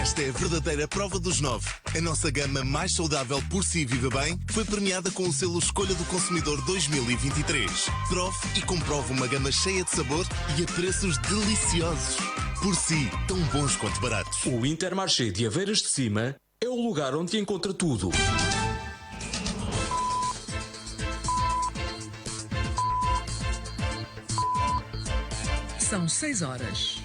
Esta é a verdadeira prova dos 9. A nossa gama mais saudável por si viva bem foi premiada com o selo Escolha do Consumidor 2023. Prove e comprove uma gama cheia de sabor e a preços deliciosos. Por si, tão bons quanto baratos. O Intermarché de Aveiras de Cima é o lugar onde encontra tudo. São 6 horas.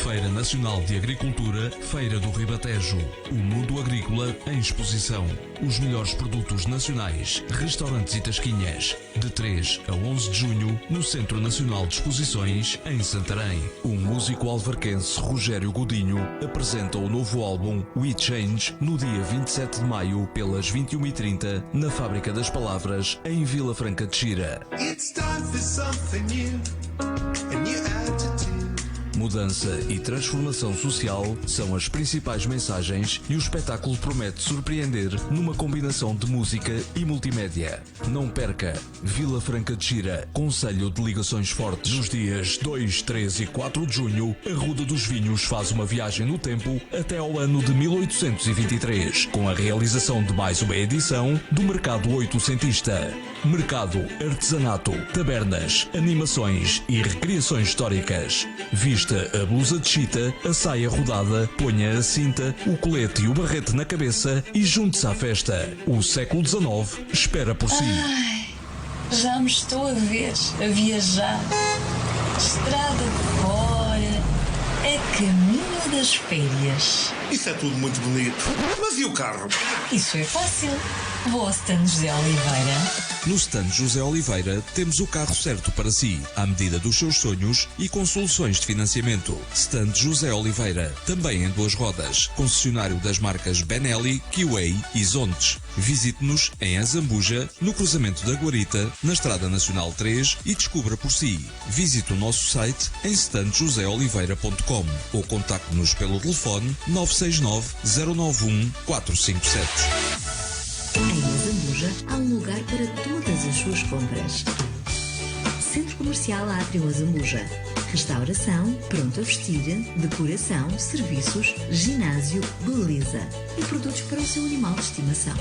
Feira Nacional de Agricultura, Feira do Ribatejo. O mundo agrícola em exposição. Os melhores produtos nacionais, restaurantes e tasquinhas. De 3 a 11 de junho, no Centro Nacional de Exposições, em Santarém. O músico alverquense Rogério Godinho apresenta o novo álbum We Change no dia 27 de maio, pelas 21h30, na Fábrica das Palavras, em Vila Franca de Xira. It's time for something new, a new attitude. Mudança e transformação social são as principais mensagens e o espetáculo promete surpreender numa combinação de música e multimédia. Não perca! Vila Franca de Xira, Conselho de Ligações Fortes. Nos dias 2, 3 e 4 de junho, a Ruda dos Vinhos faz uma viagem no tempo até ao ano de 1823, com a realização de mais uma edição do Mercado Oitocentista. Mercado, artesanato, tabernas, animações e recriações históricas. Vista a blusa de chita, a saia rodada, ponha a cinta, o colete e o barrete na cabeça e junte-se à festa. O século XIX espera por si. Ai, já me estou a ver a viajar. Estrada de fora, a caminho das férias. Isso é tudo muito bonito. Mas e o carro? Isso é fácil. Vou ao stand José Oliveira. No stand José Oliveira temos o carro certo para si, à medida dos seus sonhos e com soluções de financiamento. Stand José Oliveira, também em 2 rodas. Concessionário das marcas Benelli, Kiway e Zontes. Visite-nos em Azambuja, no cruzamento da Guarita, na Estrada Nacional 3 e descubra por si. Visite o nosso site em standjoseoliveira.com ou contacte-nos pelo telefone 969 091 457. Em Azambuja há um lugar para todas as suas compras. Centro Comercial Átrio Azambuja. Restauração, pronto a vestir, decoração, serviços, ginásio, beleza e produtos para o seu animal de estimação.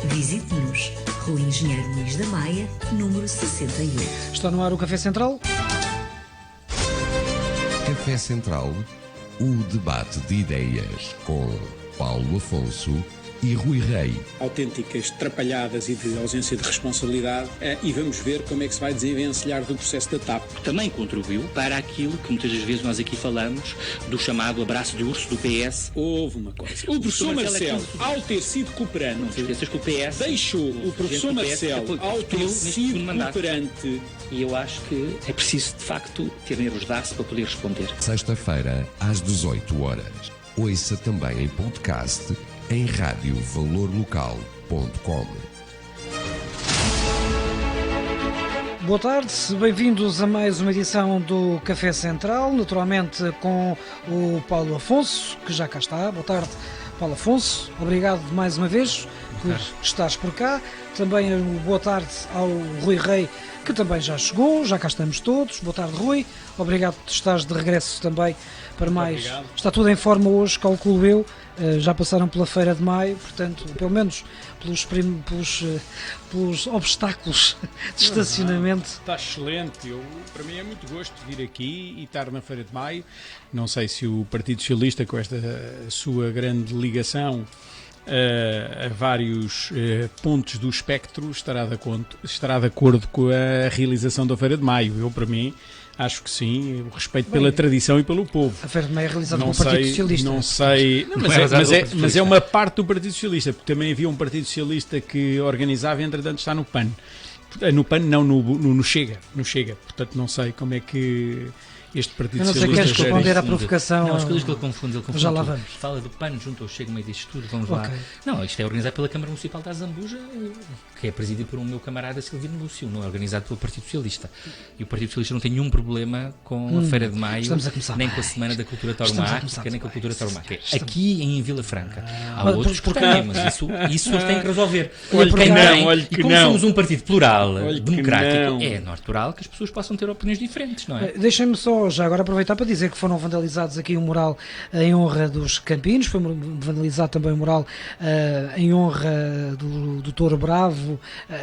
Visite-nos. Rua Engenheiro Luís da Maia, número 68. Está no ar o Café Central? Café Central, o debate de ideias com Paulo Afonso e Rui Rei. Autênticas trapalhadas e de ausência de responsabilidade, e vamos ver como é que se vai desenvencilhar do processo da TAP. Também contribuiu para aquilo que muitas das vezes nós aqui falamos do chamado abraço de urso do PS. Houve uma coisa. O professor Marcelo, ao ter sido cooperante, não se esqueças que o PS deixou o professor Marcelo, ao ter sido cooperante. E eu acho que é preciso, de facto, ter nervos de aço para poder responder. Sexta-feira, às 18 horas. Ouça também em podcast em radiovalorlocal.com. Boa tarde, bem-vindos a mais uma edição do Café Central, naturalmente com o Paulo Afonso, que já cá está. Boa tarde, Paulo Afonso, obrigado mais uma vez por estares por cá. Também boa tarde ao Rui Rei, que também já chegou, já cá estamos todos. Boa tarde, Rui, obrigado por estares de regresso também para mais. Obrigado. Está tudo em forma hoje, calculo eu. Já passaram pela Feira de Maio, portanto, pelo menos pelos obstáculos de estacionamento. Está excelente. Para mim é muito gosto vir aqui e estar na Feira de Maio. Não sei se o Partido Socialista, com esta sua grande ligação a vários pontos do espectro, estará de acordo com a realização da Feira de Maio. Eu, para mim, acho que sim, o respeito pela tradição e pelo povo. A Feira de Maio é realizada pelo Partido Socialista. Não sei, mas é uma parte do Partido Socialista, porque também havia um Partido Socialista que organizava e, entretanto, está no PAN. No PAN, não, no Chega. Portanto, não sei como é que este Partido Socialista... Eu não sei, queres responder à provocação? Não, as coisas que ele confunde. Já lá vamos. Fala do PAN junto ao Chega, meio disto tudo, vamos lá. Não, isto é organizado pela Câmara Municipal de Azambuja, que é presidido por um meu camarada Silvino Lúcio, não é organizado pelo Partido Socialista. E o Partido Socialista não tem nenhum problema com a Feira de Maio, nem com a Semana da Cultura Tauromáquica, nem com a Cultura Tauromáquica. Aqui em Vila Franca. Há outros que têm, mas isso eles têm que resolver. E como somos um partido plural, democrático, é natural que as pessoas possam ter opiniões diferentes, não é? Deixem-me só só já agora aproveitar para dizer que foram vandalizados aqui um mural em honra dos campinos, foi vandalizado também um mural em honra do Touro Bravo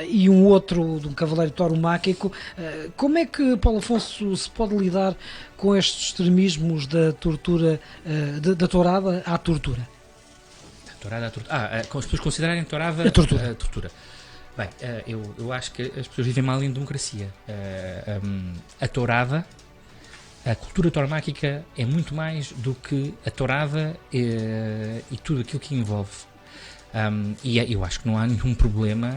e um outro de um cavaleiro tauromáquico. Como é que, Paulo Afonso, se pode lidar com estes extremismos da tortura, da tourada à tortura? Tourada à tortura. As pessoas considerarem tourada a tortura. A tortura. Bem, eu acho que as pessoas vivem mal em democracia. A tourada, a cultura tauromáquica é muito mais do que a tourada e tudo aquilo que envolve. E eu acho que não há nenhum problema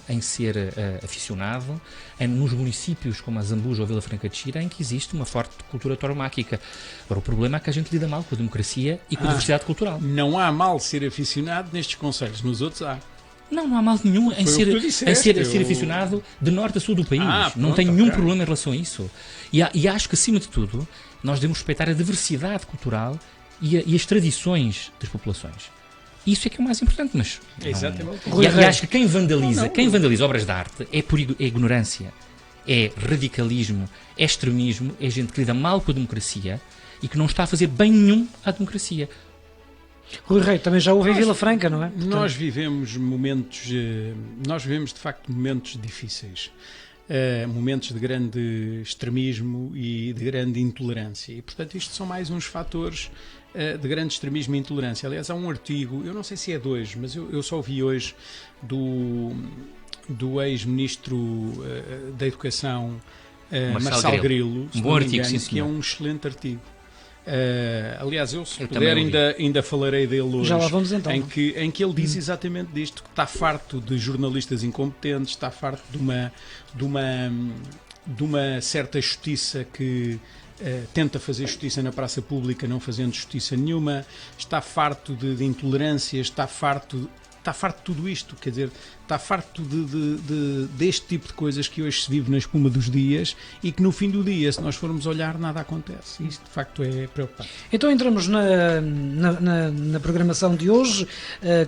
em ser aficionado nos municípios como a Zambuja ou a Vila Franca de Xira, em que existe uma forte cultura tauromáquica. Agora, o problema é que a gente lida mal com a democracia e com a diversidade cultural. Não há mal ser aficionado nestes conselhos, nos outros há. Não há mal nenhum em ser aficionado de norte a sul do país. Não tenho nenhum problema em relação a isso. E acho que, acima de tudo, nós devemos respeitar a diversidade cultural e as tradições das populações. Isso é que é o mais importante, mas... Exatamente. E acho que quem vandaliza obras de arte é por ignorância, é radicalismo, é extremismo, é gente que lida mal com a democracia e que não está a fazer bem nenhum à democracia. Rui Rei, também já houve em Vila Franca, não é? Portanto, nós vivemos de facto momentos difíceis, momentos de grande extremismo e de grande intolerância, e portanto isto são mais uns fatores de grande extremismo e intolerância. Aliás, há um artigo, eu não sei se é de hoje, mas eu só ouvi hoje do ex-ministro da Educação, Marcelo Grilo, um bom artigo, sim, que é um excelente artigo. Aliás, se puder ainda falarei dele hoje. Já lá vamos então. Em que ele diz exatamente disto, que está farto de jornalistas incompetentes, está farto de uma certa justiça que tenta fazer justiça na praça pública não fazendo justiça nenhuma, está farto de intolerâncias, está farto de tudo isto, quer dizer, está farto deste tipo de coisas que hoje se vive na espuma dos dias e que no fim do dia, se nós formos olhar, nada acontece. Isto de facto é preocupante. Então entramos na programação de hoje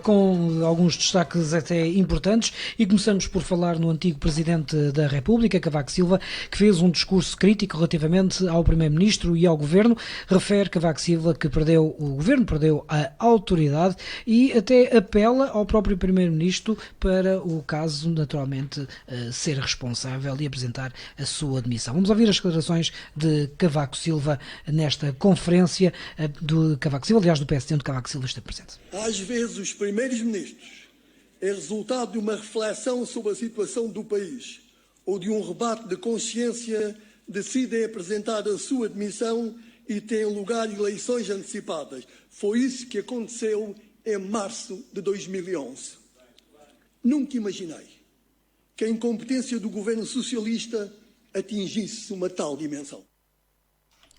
com alguns destaques até importantes e começamos por falar no antigo Presidente da República, Cavaco Silva, que fez um discurso crítico relativamente ao Primeiro-Ministro e ao Governo. Refere Cavaco Silva que o Governo perdeu a autoridade e até apela ao próprio Primeiro-Ministro para o caso, naturalmente, ser responsável e apresentar a sua demissão. Vamos ouvir as declarações de Cavaco Silva nesta conferência do Cavaco Silva, aliás, do PSD, onde Cavaco Silva esteve presente. Às vezes, os primeiros ministros é resultado de uma reflexão sobre a situação do país ou de um rebate de consciência, decidem apresentar a sua demissão e têm lugar eleições antecipadas. Foi isso que aconteceu em março de 2011. Nunca imaginei que a incompetência do governo socialista atingisse uma tal dimensão.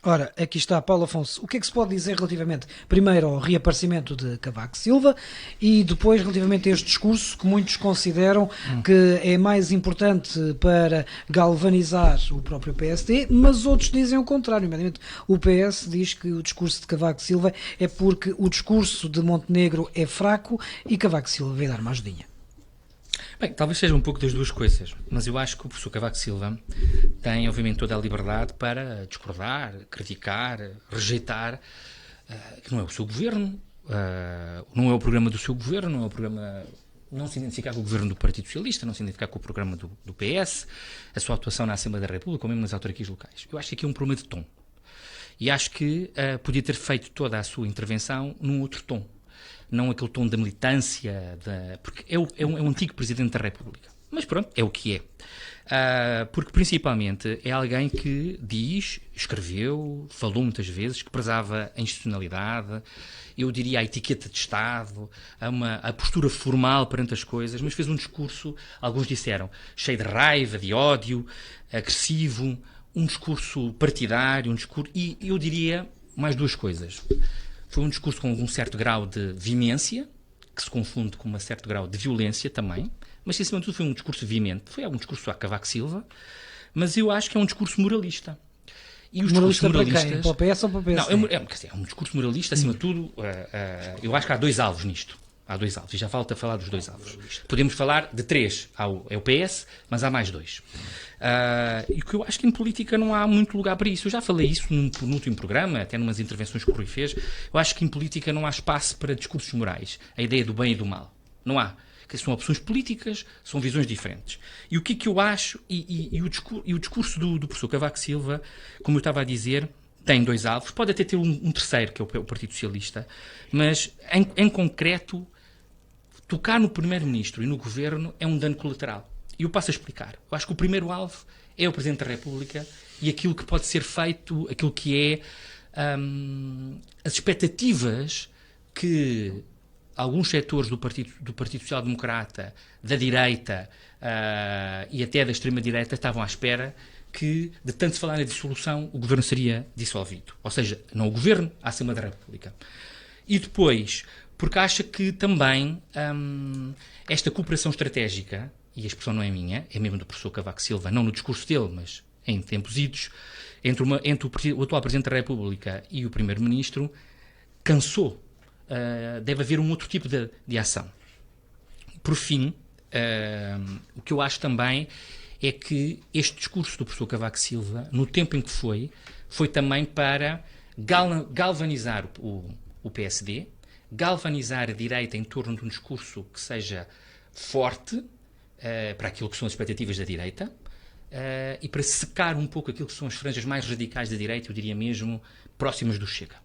Ora, aqui está Paulo Afonso. O que é que se pode dizer relativamente, primeiro, ao reaparecimento de Cavaco Silva e depois relativamente a este discurso que muitos consideram que é mais importante para galvanizar o próprio PSD, mas outros dizem o contrário. Nomeadamente, o PS diz que o discurso de Cavaco Silva é porque o discurso de Montenegro é fraco e Cavaco Silva vai dar uma ajudinha. Bem, talvez seja um pouco das duas coisas, mas eu acho que o professor Cavaco Silva tem, obviamente, toda a liberdade para discordar, criticar, rejeitar, que não é o seu governo, não é o programa do seu governo, não é o programa, não se identificar com o governo do Partido Socialista, não se identificar com o programa do PS, a sua atuação na Assembleia da República ou mesmo nas autarquias locais. Eu acho que aqui é um problema de tom. E acho que podia ter feito toda a sua intervenção num outro tom. Não aquele tom da militância, porque é um antigo Presidente da República. Mas pronto, é o que é. Porque principalmente é alguém que escreveu, falou muitas vezes, que prezava a institucionalidade, eu diria a etiqueta de Estado, a postura formal perante as coisas, mas fez um discurso, alguns disseram, cheio de raiva, de ódio, agressivo, um discurso partidário, e eu diria mais duas coisas. Foi um discurso com um certo grau de veemência, que se confunde com um certo grau de violência também, mas acima de tudo foi um discurso veemente. Foi um discurso a Cavaco Silva, mas eu acho que é um discurso moralista. E os moralista discursos moralistas... Para quem? Para o PS ou para o PSD? Não, é um discurso moralista, acima de tudo, eu acho que há dois alvos nisto. Há 2 alvos. E já falta falar dos 2 alvos. Podemos falar de 3. É o PS, mas há mais 2. E o que eu acho que em política não há muito lugar para isso. Eu já falei isso no último programa, até numas intervenções que o Rui fez. Eu acho que em política não há espaço para discursos morais. A ideia do bem e do mal. Não há. Que são opções políticas, são visões diferentes. E o que é que eu acho, e o discurso do professor Cavaco Silva, como eu estava a dizer, tem 2 alvos, pode até ter um terceiro, que é o Partido Socialista, mas em concreto, tocar no Primeiro-Ministro e no Governo é um dano colateral. E eu passo a explicar. Eu acho que o primeiro alvo é o Presidente da República e aquilo que pode ser feito, aquilo que é as expectativas que alguns setores do Partido Social Democrata, da direita e até da extrema-direita estavam à espera que, de tanto se falar na dissolução, o Governo seria dissolvido. Ou seja, não o Governo, a Assembleia da República. E depois, porque acha que também esta cooperação estratégica, e a expressão não é minha, é mesmo do professor Cavaco Silva, não no discurso dele, mas em tempos idos, entre o atual Presidente da República e o Primeiro-Ministro, cansou. Deve haver um outro tipo de ação. Por fim, o que eu acho também é que este discurso do professor Cavaco Silva, no tempo em que foi também para galvanizar o PSD, galvanizar a direita em torno de um discurso que seja forte para aquilo que são as expectativas da direita e para secar um pouco aquilo que são as franjas mais radicais da direita, eu diria mesmo, próximas do Chega.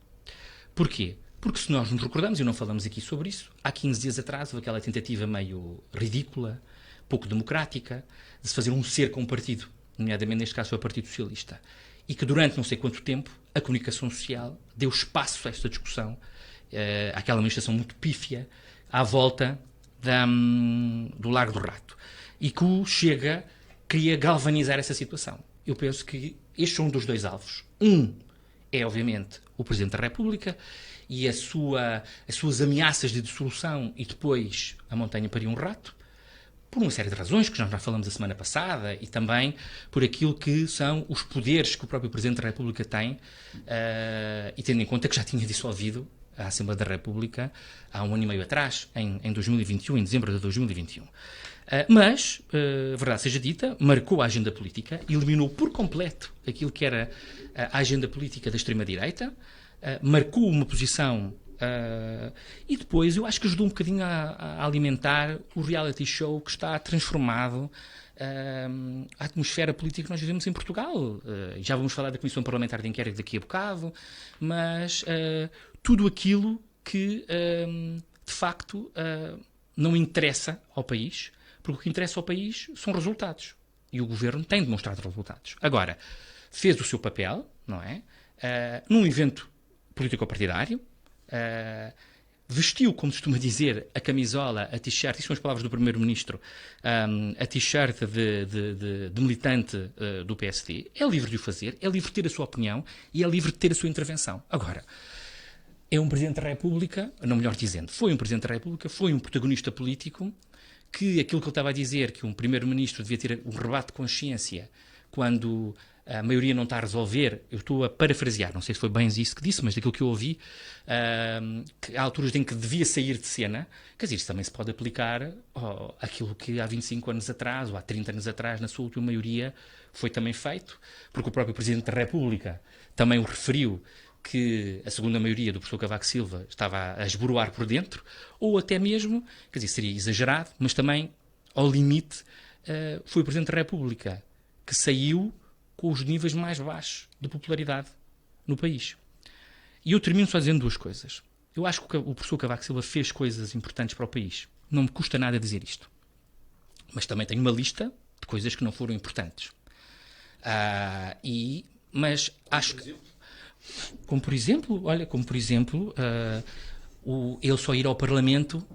Porquê? Porque se nós nos recordamos, e não falamos aqui sobre isso, há 15 dias atrás houve aquela tentativa meio ridícula, pouco democrática, de se fazer um cerco a um partido, nomeadamente neste caso foi o Partido Socialista, e que durante não sei quanto tempo a comunicação social deu espaço a esta discussão, àquela manifestação muito pífia, à volta do Largo do Rato. E que o Chega queria galvanizar essa situação. Eu penso que estes são dos 2 alvos. Um é, obviamente, o Presidente da República, e as suas ameaças de dissolução e depois a montanha paria um rato, por uma série de razões que nós já falamos a semana passada e também por aquilo que são os poderes que o próprio Presidente da República tem e tendo em conta que já tinha dissolvido a Assembleia da República há 1 ano e meio atrás, em 2021, em dezembro de 2021. Mas, verdade seja dita, marcou a agenda política, eliminou por completo aquilo que era a agenda política da extrema-direita, marcou uma posição e depois eu acho que ajudou um bocadinho a alimentar o reality show que está transformado a atmosfera política que nós vivemos em Portugal. Já vamos falar da Comissão Parlamentar de Inquérito daqui a bocado, mas tudo aquilo que de facto não interessa ao país, porque o que interessa ao país são resultados. E o Governo tem demonstrado resultados. Agora, fez o seu papel, não é? Num evento político-partidário, vestiu, como se costuma dizer, a camisola, a t-shirt, isso são as palavras do Primeiro-Ministro, a t-shirt de militante do PSD, é livre de o fazer, é livre de ter a sua opinião e é livre de ter a sua intervenção. Agora, é um Presidente da República, não melhor dizendo, foi um Presidente da República, foi um protagonista político, que aquilo que ele estava a dizer, que um Primeiro-Ministro devia ter um rebate de consciência quando a maioria não está a resolver, eu estou a parafrasear, não sei se foi bem isso que disse, mas daquilo que eu ouvi, que há alturas em que devia sair de cena, quer dizer, isso também se pode aplicar àquilo que há 25 anos atrás, ou há 30 anos atrás, na sua última maioria, foi também feito, porque o próprio Presidente da República também o referiu, que a segunda maioria do professor Cavaco Silva estava a esboroar por dentro, ou até mesmo, quer dizer, seria exagerado, mas também, ao limite, foi o Presidente da República que saiu com os níveis mais baixos de popularidade no país. E eu termino só dizendo 2 coisas. Eu acho que o professor Cavaco Silva fez coisas importantes para o país. Não me custa nada dizer isto. Mas também tenho uma lista de coisas que não foram importantes. Mas acho que... Como por exemplo, ele só ir ao Parlamento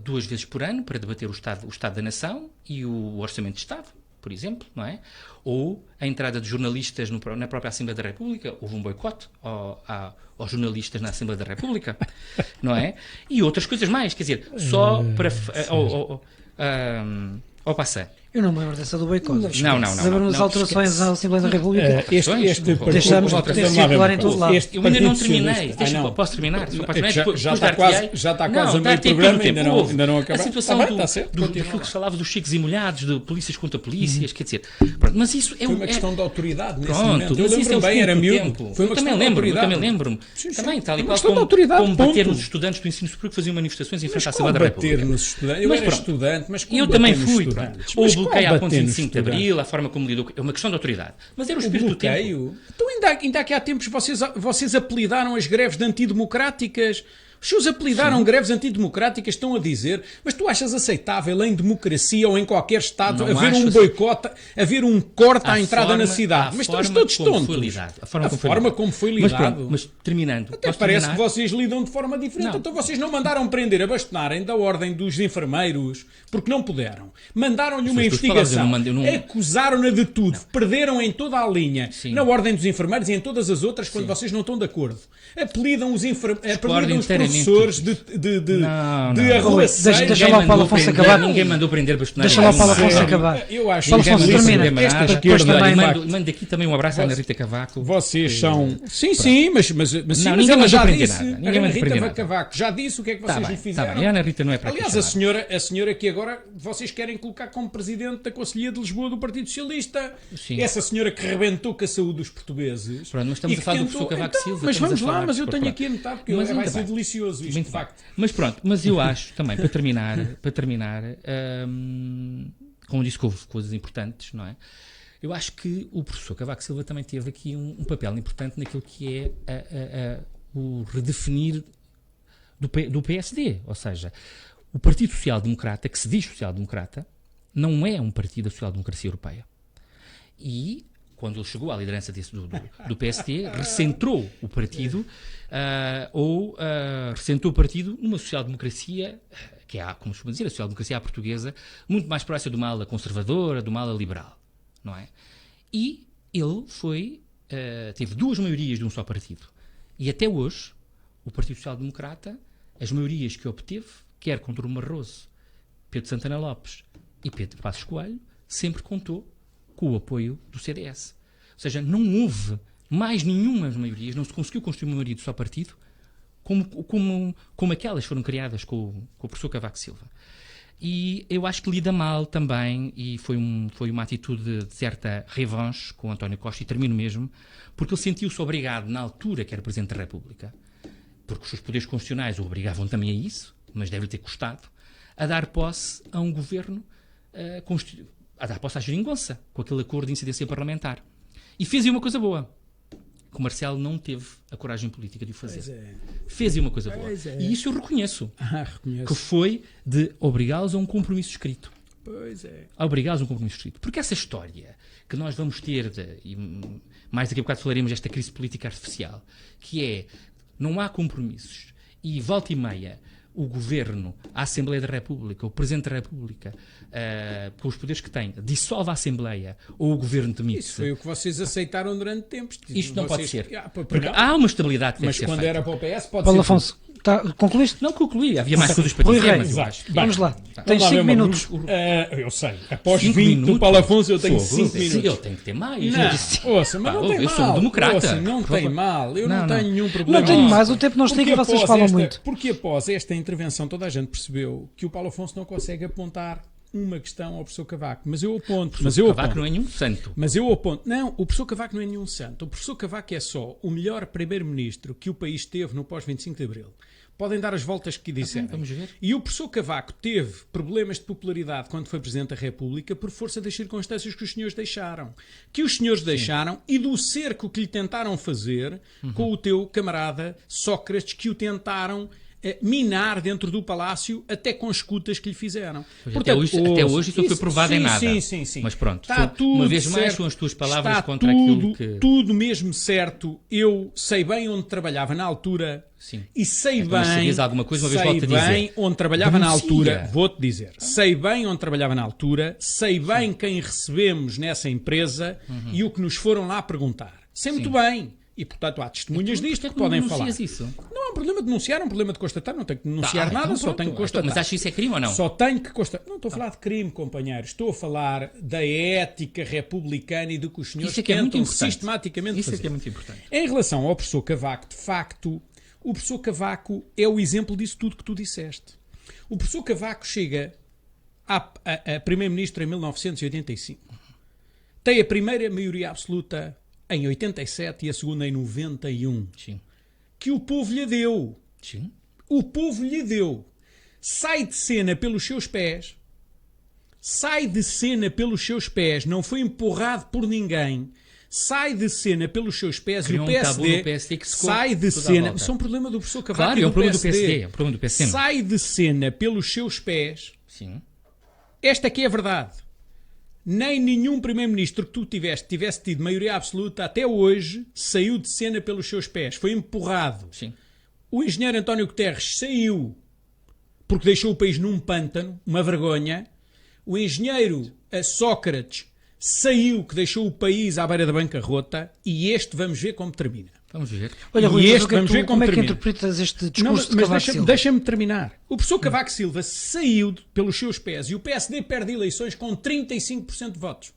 2 vezes por ano para debater o Estado da Nação e o Orçamento de Estado, por exemplo, não é? Ou a entrada de jornalistas na própria Assembleia da República, houve um boicote aos jornalistas na Assembleia da República, não é? E outras coisas mais, quer dizer, só para... Ao passar, Eu não me lembro dessa do boicote. Não. Lembro-me das alterações à Assembleia da República. Deixamos de poder circular em todo lado. Eu ainda não terminei. Posso terminar? Já está quase a meio programa, ainda não acabou. A situação do que se falava dos chicos e molhados, de polícias contra polícias, quer dizer... Mas isso foi uma questão de autoridade nesse pronto, momento. Eu lembro bem, era miúdo. Eu também lembro-me. Também, tal e qual como bater nos estudantes do ensino superior que faziam manifestações em frente à Assembleia da República. Eu era estudante, mas eu também fui. Ou bloqueio à ponte 25 de Abril, a forma como lidou... É uma questão de autoridade. Mas era o espírito do tempo. Então ainda que há tempos vocês apelidaram as greves de antidemocráticas. Os seus apelidaram greves antidemocráticas, estão a dizer, mas tu achas aceitável em democracia ou em qualquer Estado haver um boicote, haver um corte à entrada na cidade? Mas estamos todos tontos. A forma como foi lidado. Mas terminando. Até parece que vocês lidam de forma diferente. Então vocês não mandaram prender a bastonarem da ordem dos enfermeiros porque não puderam. Mandaram-lhe uma investigação. Acusaram-na de tudo. Perderam em toda a linha. Na ordem dos enfermeiros e em todas as outras quando vocês não estão de acordo. Apelidam os professores de arruaceiro. Deixa lá o Paulo Afonso acabar. Ninguém mandou prender bastoneiros. Deixa lá o Paulo Afonso acabar. Eu acho Paulo Afonso termina. Mando aqui também um abraço à Ana Rita Cavaco. Vocês são... Sim, mas ninguém mandou prender nada. A Ana Rita Cavaco já disse o que é que vocês lhe fizeram. A Ana Rita não é para Aliás, a senhora que agora vocês querem colocar como presidente da Conselhia de Lisboa do Partido Socialista. Essa senhora que rebentou com a saúde dos portugueses. Pronto, mas estamos a falar do professor Cavaco Silva. Mas vamos lá, mas eu tenho aqui anotado porque vai ser delicioso isto, de facto. Mas pronto, mas eu acho também, para terminar, como disse que houve coisas importantes, não é? Eu acho que o professor Cavaco Silva também teve aqui um papel importante naquilo que é o redefinir do PSD, ou seja, o Partido Social Democrata, que se diz Social Democrata, não é um partido da social-democracia europeia. E quando ele chegou à liderança do PSD, recentrou o partido recentrou o partido numa social-democracia que é, como costuma dizer, a social-democracia portuguesa, muito mais próxima do ala conservadora, do ala liberal, não é? E ele teve duas maiorias de um só partido. E até hoje, o Partido Social Democrata, as maiorias que obteve, quer com Durão Barroso, Pedro Santana Lopes e Pedro Passos Coelho, sempre contou com o apoio do CDS. Ou seja, não houve mais nenhuma das maiorias, não se conseguiu construir uma maioria de só partido como aquelas foram criadas com o professor Cavaco Silva. E eu acho que lida mal também, e foi uma atitude de certa revanche com António Costa, e termino mesmo, porque ele sentiu-se obrigado, na altura que era Presidente da República, porque os seus poderes constitucionais o obrigavam também a isso, mas deve-lhe ter custado, a dar posse a um governo, a dar posse à geringonça, com aquele acordo de incidência parlamentar. E fez-lhe uma coisa boa, que o Marcelo não teve a coragem política de o fazer. Fez-lhe uma coisa boa. E isso eu reconheço. Que foi de obrigá-los a um compromisso escrito. A obrigá-los a um compromisso escrito. Porque essa história que nós vamos ter, e mais daqui a bocado falaremos desta crise política artificial, que é, não há compromissos, e volta e meia, o Governo, a Assembleia da República, o Presidente da República, com os poderes que tem, dissolve a Assembleia ou o Governo demite. Isso foi o que vocês aceitaram durante tempos. Isto não pode ser. Porque há uma estabilidade que deve ser feita. Mas quando era para o PS, pode Paulo ser. Afonso, concluíste? Não concluí. Havia mais coisas para dizer, mas eu acho. Vamos lá. Tens 5 minutos. Eu sei. Após 20 do Paulo Afonso, eu tenho 5 minutos. Eu tenho que ter mais. Ouça, mas não tem mal. Eu sou um democrata. Ouça, não tem mal. Eu não tenho nenhum problema. Não tenho mais. O tempo não estiga e vocês falam muito. Porque após esta intervenção, toda a gente percebeu que o Paulo Afonso não consegue apontar uma questão ao professor Cavaco, mas eu aponto. O professor Cavaco não é nenhum santo. Mas eu aponto. Não, o professor Cavaco não é nenhum santo. O professor Cavaco é só o melhor primeiro-ministro que o país teve no pós-25 de Abril. Podem dar as voltas que disserem. Vamos ver. E o professor Cavaco teve problemas de popularidade quando foi Presidente da República por força das circunstâncias que os senhores deixaram. Deixaram e do cerco que lhe tentaram fazer com o teu camarada Sócrates, que o tentaram minar dentro do palácio, até com escutas que lhe fizeram. Portanto, até hoje isso não foi provado em nada. Sim. Mas pronto, está tudo uma vez certo, mais são as tuas palavras contra tudo, aquilo que... tudo mesmo certo. Eu sei bem onde trabalhava na altura. Sim. E sei alguma coisa, uma vez volto a dizer. Sei bem onde trabalhava na altura. Vou-te dizer. Sei bem onde trabalhava na altura. Sei bem quem recebemos nessa empresa e o que nos foram lá perguntar. Sei muito bem. E, portanto, há testemunhas disto que podem falar. Isso? Não é um problema de denunciar, é um problema de constatar. Não tenho que denunciar nada, então só pronto. tenho que constatar. Mas acha que isso é crime ou não? Só tenho que constatar. Não estou a falar de crime, companheiro. Estou a falar da ética republicana e do que os senhores tentam sistematicamente fazer. Isso é que é muito importante. Em relação ao professor Cavaco, de facto, o professor Cavaco é o exemplo disso tudo que tu disseste. O professor Cavaco chega a primeiro-ministro em 1985. Tem a primeira maioria absoluta em 87 e a segunda em 91. Sim. Que o povo lhe deu. Sim. O povo lhe deu. Sai de cena pelos seus pés. Sai de cena pelos seus pés. Não foi empurrado por ninguém. Sai de cena pelos seus pés. Criou e o PSD, do PSD que sai de cena. Isso é um problema do professor Cavaco. Claro, e é um problema PSD. do PSD. É um problema do PSD. Sai de cena pelos seus pés. Sim. Esta aqui é a verdade. Nem nenhum primeiro-ministro que tu tivesse tido maioria absoluta até hoje saiu de cena pelos seus pés. Foi empurrado. Sim. O engenheiro António Guterres saiu porque deixou o país num pântano, uma vergonha. O engenheiro Sócrates saiu que deixou o país à beira da bancarrota. E este vamos ver como termina. Vamos ver. Olha, Rui, como é que termina. Interpretas este discurso de mas Cavaco Silva? deixa-me terminar. O professor Cavaco Silva saiu pelos seus pés e o PSD perde eleições com 35% de votos.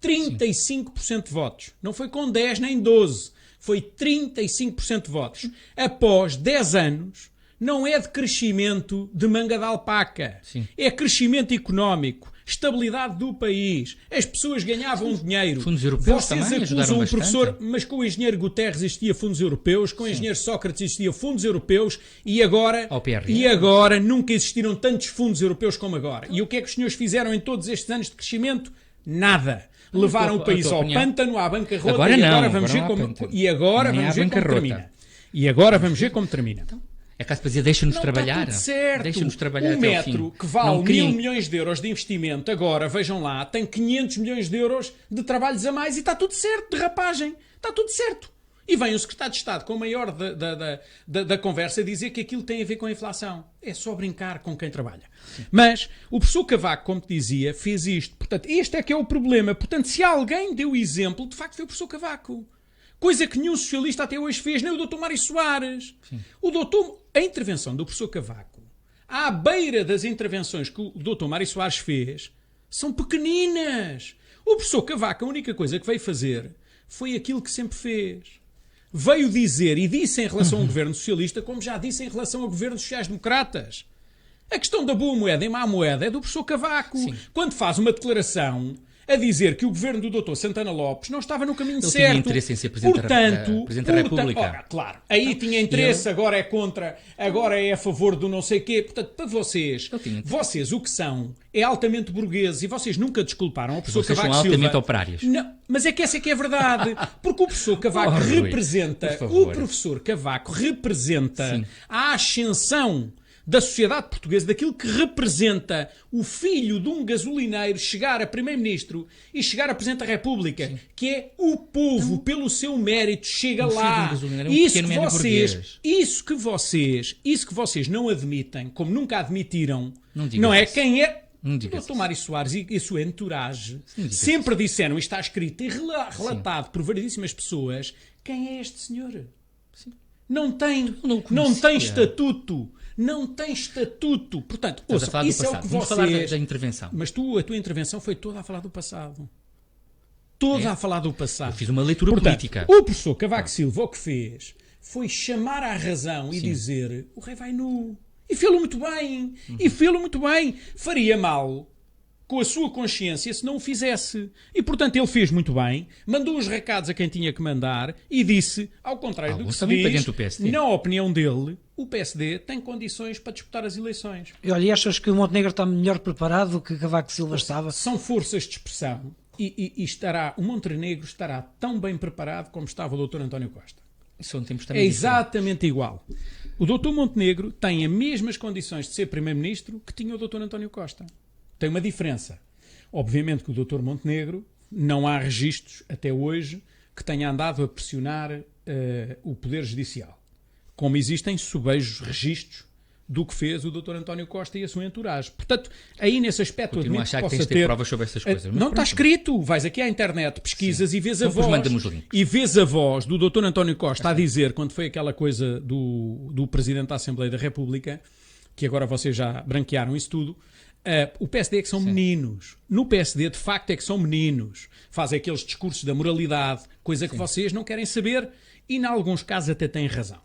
35% de votos. Não foi com 10 nem 12. Foi 35% de votos. Após 10 anos, não é de crescimento de manga de alpaca. Sim. É crescimento económico. Estabilidade do país. As pessoas ganhavam dinheiro. Fundos europeus Vocês também acusam o professor, bastante. mas com o engenheiro Guterres existia fundos europeus, com o engenheiro Sócrates existia fundos europeus e agora nunca existiram tantos fundos europeus como agora. E o que é que os senhores fizeram em todos estes anos de crescimento? Nada. Levaram o país ao pântano, à bancarrota agora e agora não, vamos ver como pântano. e agora Nem vamos à ver como bancarrota. termina. E agora vamos ver como termina. É caso para dizer, deixa-nos Não trabalhar. está tudo certo. Deixa-nos trabalhar o até ao metro, fim. que vale Não criem- 1.000 milhões de euros de investimento, agora, vejam lá, tem 500 milhões de euros de trabalhos a mais e está tudo certo, de rapagem. Está tudo certo. E vem o secretário de Estado, com o maior da conversa, dizer que aquilo tem a ver com a inflação. É só brincar com quem trabalha. Mas o professor Cavaco, como te dizia, fez isto. Portanto, este é que é o problema. Portanto, se alguém deu exemplo, de facto foi o professor Cavaco. Coisa que nenhum socialista até hoje fez, nem o Dr. Mário Soares. A intervenção do professor Cavaco, à beira das intervenções que o Dr. Mário Soares fez, são pequeninas. O professor Cavaco, a única coisa que veio fazer foi aquilo que sempre fez. Veio dizer, e disse em relação ao governo socialista, como já disse em relação ao governo sociais-democratas. A questão da boa moeda e má moeda é do professor Cavaco. Sim. Quando faz uma declaração a dizer que o governo do Dr. Santana Lopes não estava no caminho Ele certo. tinha interesse em ser Presidente da República. Ora, claro, aí tinha interesse, agora é contra, agora é a favor do não sei quê. Portanto, para vocês, o que são é altamente burgueses e vocês nunca desculparam o professor Vocês Cavaco são Silva. altamente operários. Não, mas é que essa é que é a verdade. Porque o professor Cavaco Rui, representa, por favor. o professor Cavaco representa Sim. a ascensão da sociedade portuguesa, daquilo que representa o filho de um gasolineiro chegar a primeiro-ministro e chegar a Presidente da República, Sim. que é o povo, pelo seu mérito, chega O filho lá. de um gasolineiro é um Isso pequeno que médio burguês. isso que vocês não admitem, como nunca admitiram, Não digas não é isso. quem é. Não O digas Dr. Mário Soares e a sua entourage Não digas sempre disseram, e está escrito e relatado por variedíssimas pessoas, quem é este senhor? Não tem estatuto. Não tem estatuto. Portanto, Estás a ouçam, falar do isso é o passado. que Vamos falar vocês... da intervenção. Mas a tua intervenção foi toda a falar do passado. Toda a falar do passado. Eu fiz uma leitura Portanto, política. O professor Cavaco Silva o que fez foi chamar à razão e dizer o rei vai nu. E fê-lo muito bem. E fê-lo muito bem. Faria mal com a sua consciência se não o fizesse. E, portanto, ele fez muito bem, mandou os recados a quem tinha que mandar e disse, ao contrário do que se também para diz, dentro do PSD. na opinião dele, o PSD tem condições para disputar as eleições. E olha, e achas que o Montenegro está melhor preparado do que Cavaco Silva estava? São forças de expressão e o Montenegro estará tão bem preparado como estava o Dr. António Costa. São tempos É também exatamente igual. O Dr. Montenegro tem as mesmas condições de ser Primeiro-Ministro que tinha o Dr. António Costa. Tem uma diferença. Obviamente que o Dr. Montenegro não há registros até hoje que tenha andado a pressionar o Poder Judicial. Como existem subejos registros do que fez o Dr. António Costa e a sua entourage. Portanto, aí nesse aspecto... Continuo a achar que tens de ter provas sobre essas coisas. Não está escrito. Vais aqui à internet, pesquisas e vês a voz. Manda-me os links. E vês a voz do Dr. António Costa a dizer, quando foi aquela coisa do Presidente da Assembleia da República, que agora vocês já branquearam isso tudo, o PSD é que são meninos. No PSD, de facto, é que são meninos. Fazem aqueles discursos da moralidade, coisa que vocês não querem saber e, em alguns casos, até têm razão.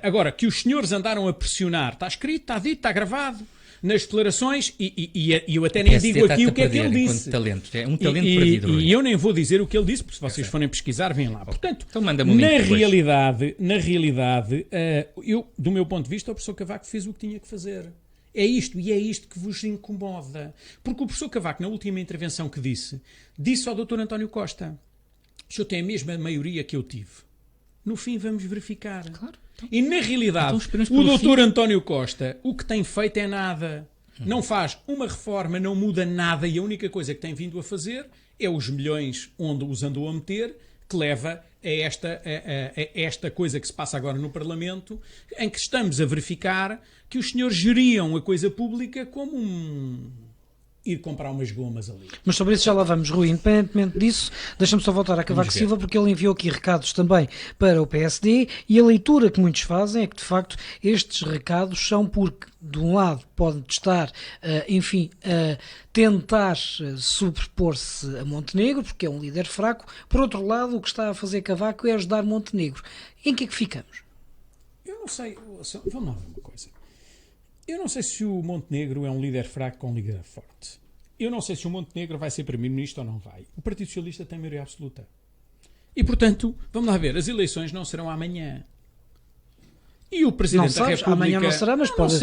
Agora, que os senhores andaram a pressionar, está escrito, está dito, está gravado, nas declarações, e eu até nem digo aqui o que é que ele disse. Talento. É um talento perdido. E eu nem vou dizer o que ele disse, porque se vocês forem pesquisar, vêm lá. Portanto, então manda-me um link na realidade, eu, do meu ponto de vista, o professor Cavaco fez o que tinha que fazer. É isto, e é isto que vos incomoda. Porque o professor Cavaco, na última intervenção que disse ao Dr. António Costa: o senhor tem a mesma maioria que eu tive. No fim vamos verificar. Claro. E na realidade, o Dr. António Costa, o que tem feito é nada. Não faz uma reforma, não muda nada, e a única coisa que tem vindo a fazer é os milhões onde os andou a meter, que leva a esta coisa que se passa agora no Parlamento, em que estamos a verificar que os senhores geriam a coisa pública como ir comprar umas gomas ali. Mas sobre isso já lá vamos, Rui. Independentemente disso, deixa-me só voltar a Cavaco Silva, porque ele enviou aqui recados também para o PSD, e a leitura que muitos fazem é que, de facto, estes recados são porque, de um lado, pode estar, a tentar sobrepor-se a Montenegro, porque é um líder fraco. Por outro lado, o que está a fazer Cavaco é ajudar Montenegro. Em que é que ficamos? Eu não sei. Vamos lá ver uma coisa. Eu não sei se o Montenegro é um líder fraco ou um líder forte. Eu não sei se o Montenegro vai ser primeiro-ministro ou não vai. O Partido Socialista tem maioria absoluta. E, portanto, vamos lá ver, as eleições não serão amanhã. E o Presidente da República... Amanhã não será, mas pode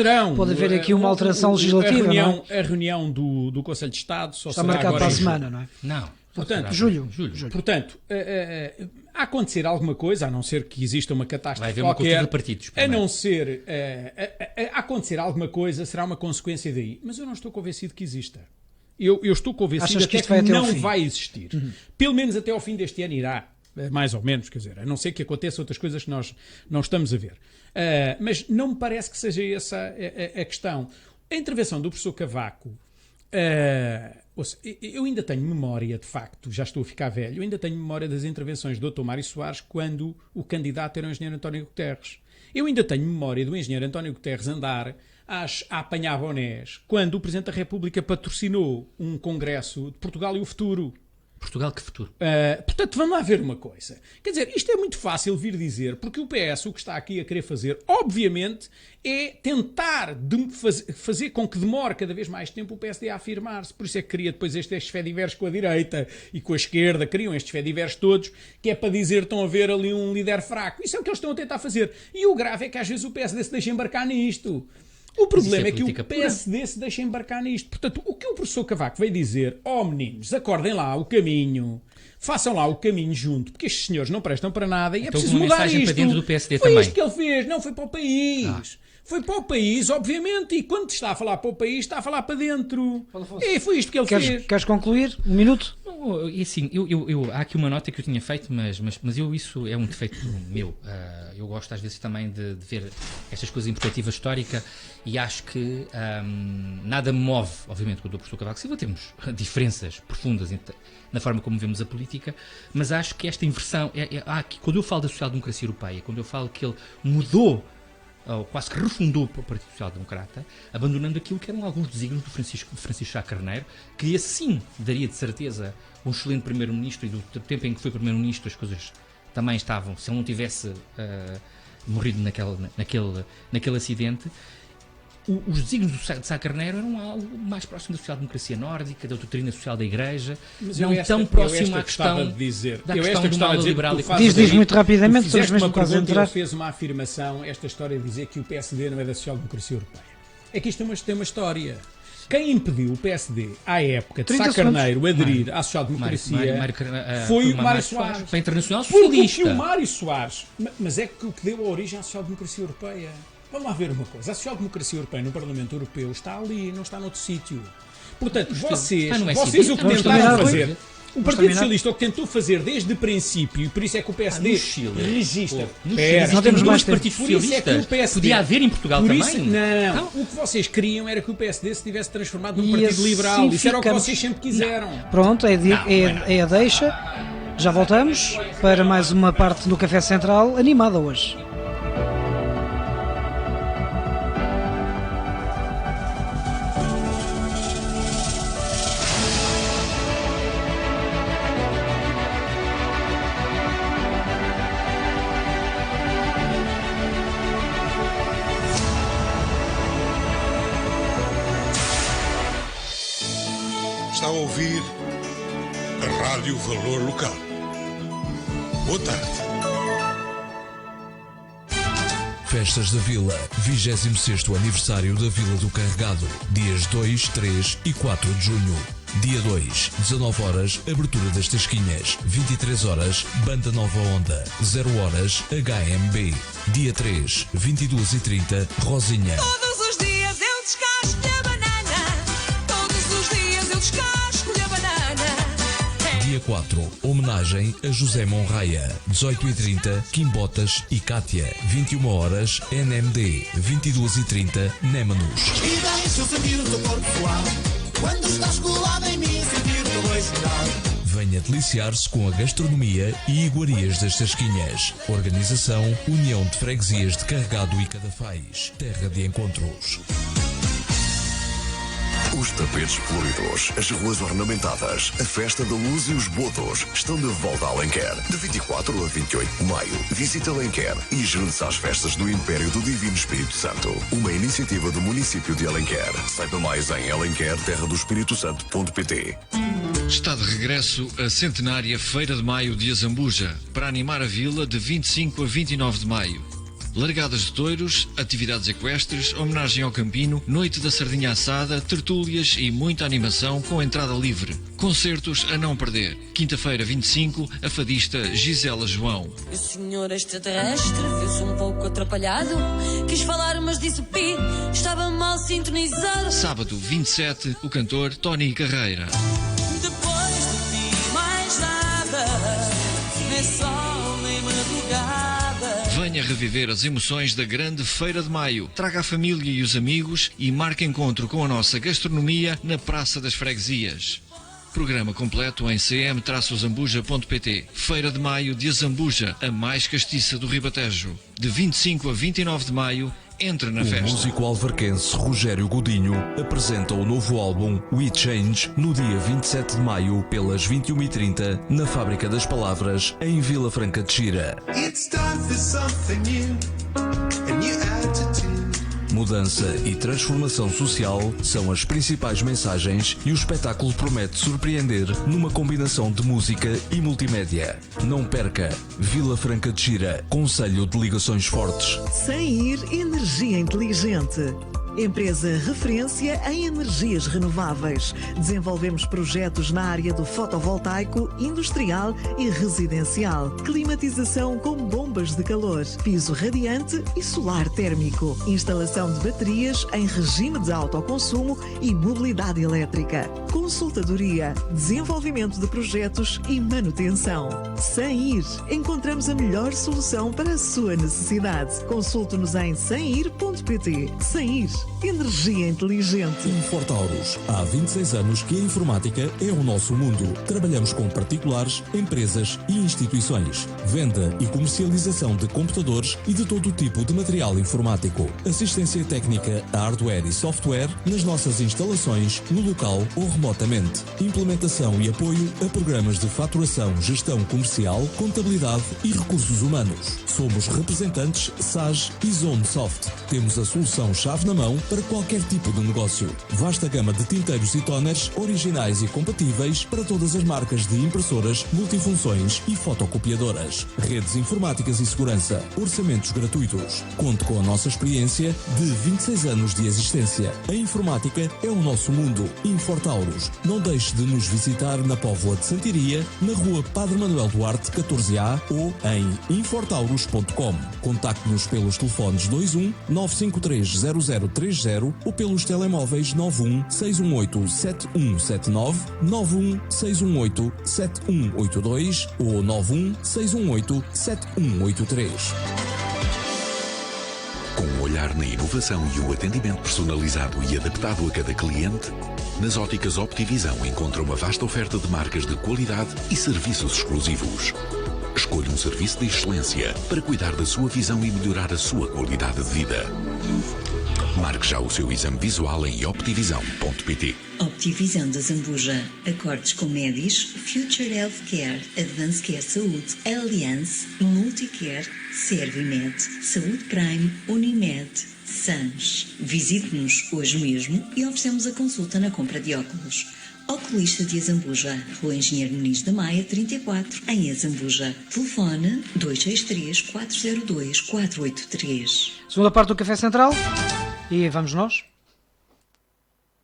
haver aqui uma alteração legislativa, não é? A reunião do Conselho de Estado só está será marcado agora para a semana, não é? Não. Portanto, julho. Portanto, a acontecer alguma coisa, a não ser que exista uma catástrofe vai haver uma qualquer, de partidos, a não ser a acontecer alguma coisa, será uma consequência daí. Mas eu não estou convencido que exista. Eu estou convencido que não vai existir. Pelo menos até ao fim deste ano irá. Mais ou menos, quer dizer, a não ser que aconteçam outras coisas que nós não estamos a ver. Mas não me parece que seja essa a questão. A intervenção do professor Cavaco... eu ainda tenho memória, de facto, já estou a ficar velho, eu ainda tenho memória das intervenções do Dr. Mário Soares quando o candidato era o engenheiro António Guterres. Eu ainda tenho memória do engenheiro António Guterres andar a apanhar bonés quando o Presidente da República patrocinou um congresso de Portugal e o futuro. Portugal, que futuro? Portanto, vamos lá ver uma coisa. Quer dizer, isto é muito fácil vir dizer, porque o PS o que está aqui a querer fazer, obviamente, é tentar fazer com que demore cada vez mais tempo o PSD a afirmar-se. Por isso é que cria depois estes fediveres com a direita e com a esquerda, criam estes fediveres todos, que é para dizer estão a ver ali um líder fraco. Isso é o que eles estão a tentar fazer. E o grave é que às vezes o PSD se deixa embarcar nisto. O problema é que o PSD se deixa embarcar nisto. Portanto, o que o professor Cavaco veio dizer, meninos, acordem lá o caminho, façam lá o caminho junto, porque estes senhores não prestam para nada e então, é preciso mudar isto. Para dentro do PSD foi também. Isto que ele fez, não foi para o país. Foi para o país, obviamente, e quando está a falar para o país, está a falar para dentro. E foi isto que ele fez. Queres concluir? Um minuto? E assim, há aqui uma nota que eu tinha feito, mas isso é um defeito meu. Eu gosto às vezes também de ver estas coisas em perspectiva histórica e acho que nada me move, obviamente, com o professor Cavaco Silva. Temos diferenças profundas na forma como vemos a política, mas acho que esta inversão, quando eu falo da social-democracia europeia, quando eu falo que ele mudou, ou quase que refundou o Partido Social Democrata, abandonando aquilo que eram alguns desígnios do Francisco Sá Carneiro, que assim daria de certeza um excelente primeiro-ministro, e do tempo em que foi primeiro-ministro as coisas também estavam, se ele não tivesse morrido naquele acidente. Os desígnios de Sá Carneiro eram algo mais próximo da social-democracia nórdica, da doutrina social da Igreja, não tão próximo à questão da questão do mal liberal. Diz muito rapidamente, fizeste uma pergunta e ele fez uma afirmação, esta história de dizer que o PSD não é da social-democracia europeia. É que isto tem uma história. Quem impediu o PSD, à época, de Sá Carneiro aderir à social-democracia foi o Mário Soares. Para a Internacional Socialista. Porque o Mário Soares, mas é que o que deu a origem à social-democracia europeia. Vamos lá ver uma coisa. A social-democracia europeia no Parlamento Europeu está ali, não está noutro sítio. Portanto, vocês o que tentaram fazer... O Partido Socialista o que tentou fazer desde o princípio, e por isso é que o PSD registra. Não temos mais Partido Socialista. Podia haver em Portugal também. Não, o que vocês queriam era que o PSD se tivesse transformado num partido liberal. Isso era o que vocês sempre quiseram. Pronto, é a deixa. Já voltamos para mais uma parte do Café Central, animada hoje. Está a ouvir a Rádio Valor Local. Boa tarde. Festas da Vila, 26º aniversário da Vila do Carregado, dias 2, 3 e 4 de junho. Dia 2, 19 horas, abertura das Tasquinhas. 23 horas, Banda Nova Onda. 0 horas, HMB. Dia 3, 22h30, Rosinha. Todos os dias eu descasco-lhe a banana. Todos os dias eu descasco-lhe a banana. Dia 4, homenagem a José Monraia. 18h30, Quimbotas e Cátia. 21 horas, NMD. 22h30, Némanos. E deixa eu sentir o teu corpo suave. Quando estás colado em mim, sentir o teu beijo final. Venha deliciar-se com a gastronomia e iguarias das Tasquinhas. Organização União de Freguesias de Carregado e Cadafais. Terra de encontros. Os tapetes coloridos, as ruas ornamentadas, a festa da luz e os botos estão de volta a Alenquer. De 24 a 28 de maio, visite Alenquer e junte-se às festas do Império do Divino Espírito Santo. Uma iniciativa do município de Alenquer. Saiba mais em alenquerterradoespiritosanto.pt. Está de regresso a centenária Feira de Maio de Azambuja, para animar a vila de 25 a 29 de maio. Largadas de touros, atividades equestres, homenagem ao Campino, noite da sardinha assada, tertúlias e muita animação com entrada livre. Concertos a não perder. Quinta-feira, 25, a fadista Gisela João. O senhor extraterrestre viu-se um pouco atrapalhado. Quis falar, mas disse pi. Estava mal sintonizado. Sábado, 27, o cantor Tony Carreira. Depois de ti, mais nada. Nem sol, nem madrugada. Venha reviver as emoções da grande Feira de Maio. Traga a família e os amigos e marque encontro com a nossa gastronomia na Praça das Freguesias. Programa completo em cm-zambuja.pt. Feira de Maio de Azambuja, a mais castiça do Ribatejo. De 25 a 29 de maio, entre na festa. O músico alverquense Rogério Godinho apresenta o novo álbum We Change no dia 27 de maio, pelas 21h30, na Fábrica das Palavras, em Vila Franca de Xira. It's time for something new, a new attitude. Mudança e transformação social são as principais mensagens e o espetáculo promete surpreender numa combinação de música e multimédia. Não perca! Vila Franca de Xira, Conselho de Ligações Fortes. Sair Energia Inteligente. Empresa referência em energias renováveis. Desenvolvemos projetos na área do fotovoltaico, industrial e residencial. Climatização com bombas de calor, piso radiante e solar térmico. Instalação de baterias em regime de autoconsumo e mobilidade elétrica. Consultadoria, desenvolvimento de projetos e manutenção. Sair. Encontramos a melhor solução para a sua necessidade. Consulte-nos em sair.pt. Sair. Energia inteligente. Fortauros. Há 26 anos que a informática é o nosso mundo. Trabalhamos com particulares, empresas e instituições. Venda e comercialização de computadores e de todo tipo de material informático. Assistência técnica a hardware e software nas nossas instalações, no local ou remotamente. Implementação e apoio a programas de faturação, gestão comercial, contabilidade e recursos humanos. Somos representantes SAS e ZoneSoft. Temos a solução-chave na mão para qualquer tipo de negócio. Vasta gama de tinteiros e toners originais e compatíveis para todas as marcas de impressoras, multifunções e fotocopiadoras. Redes informáticas e segurança. Orçamentos gratuitos. Conte com a nossa experiência de 26 anos de existência. A informática é o nosso mundo. Infortauros. Não deixe de nos visitar na Póvoa de Santiria, na rua Padre Manuel Duarte, 14A ou em infortauros.com. Contacte-nos pelos telefones 21 953 00 916183030 ou pelos telemóveis 916187179, 916187182 ou 916187183. Com um olhar na inovação e um atendimento personalizado e adaptado a cada cliente, nas óticas Optivisão encontra uma vasta oferta de marcas de qualidade e serviços exclusivos. Escolha um serviço de excelência para cuidar da sua visão e melhorar a sua qualidade de vida. Marque já o seu exame visual em optivisão.pt. Optivisão da Zambuja. Acordes com Medis, Future Healthcare, Advanced Care Saúde, Allianz, Multicare, Servimed, Saúde Prime, Unimed, SAMS. Visite-nos hoje mesmo e oferecemos a consulta na compra de óculos. Oculista de Azambuja, Rua Engenheiro Muniz da Maia, 34, em Azambuja. Telefone 263-402-483. Segunda parte do Café Central. E vamos nós.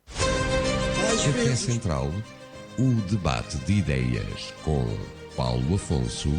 Café Central, o debate de ideias com Paulo Afonso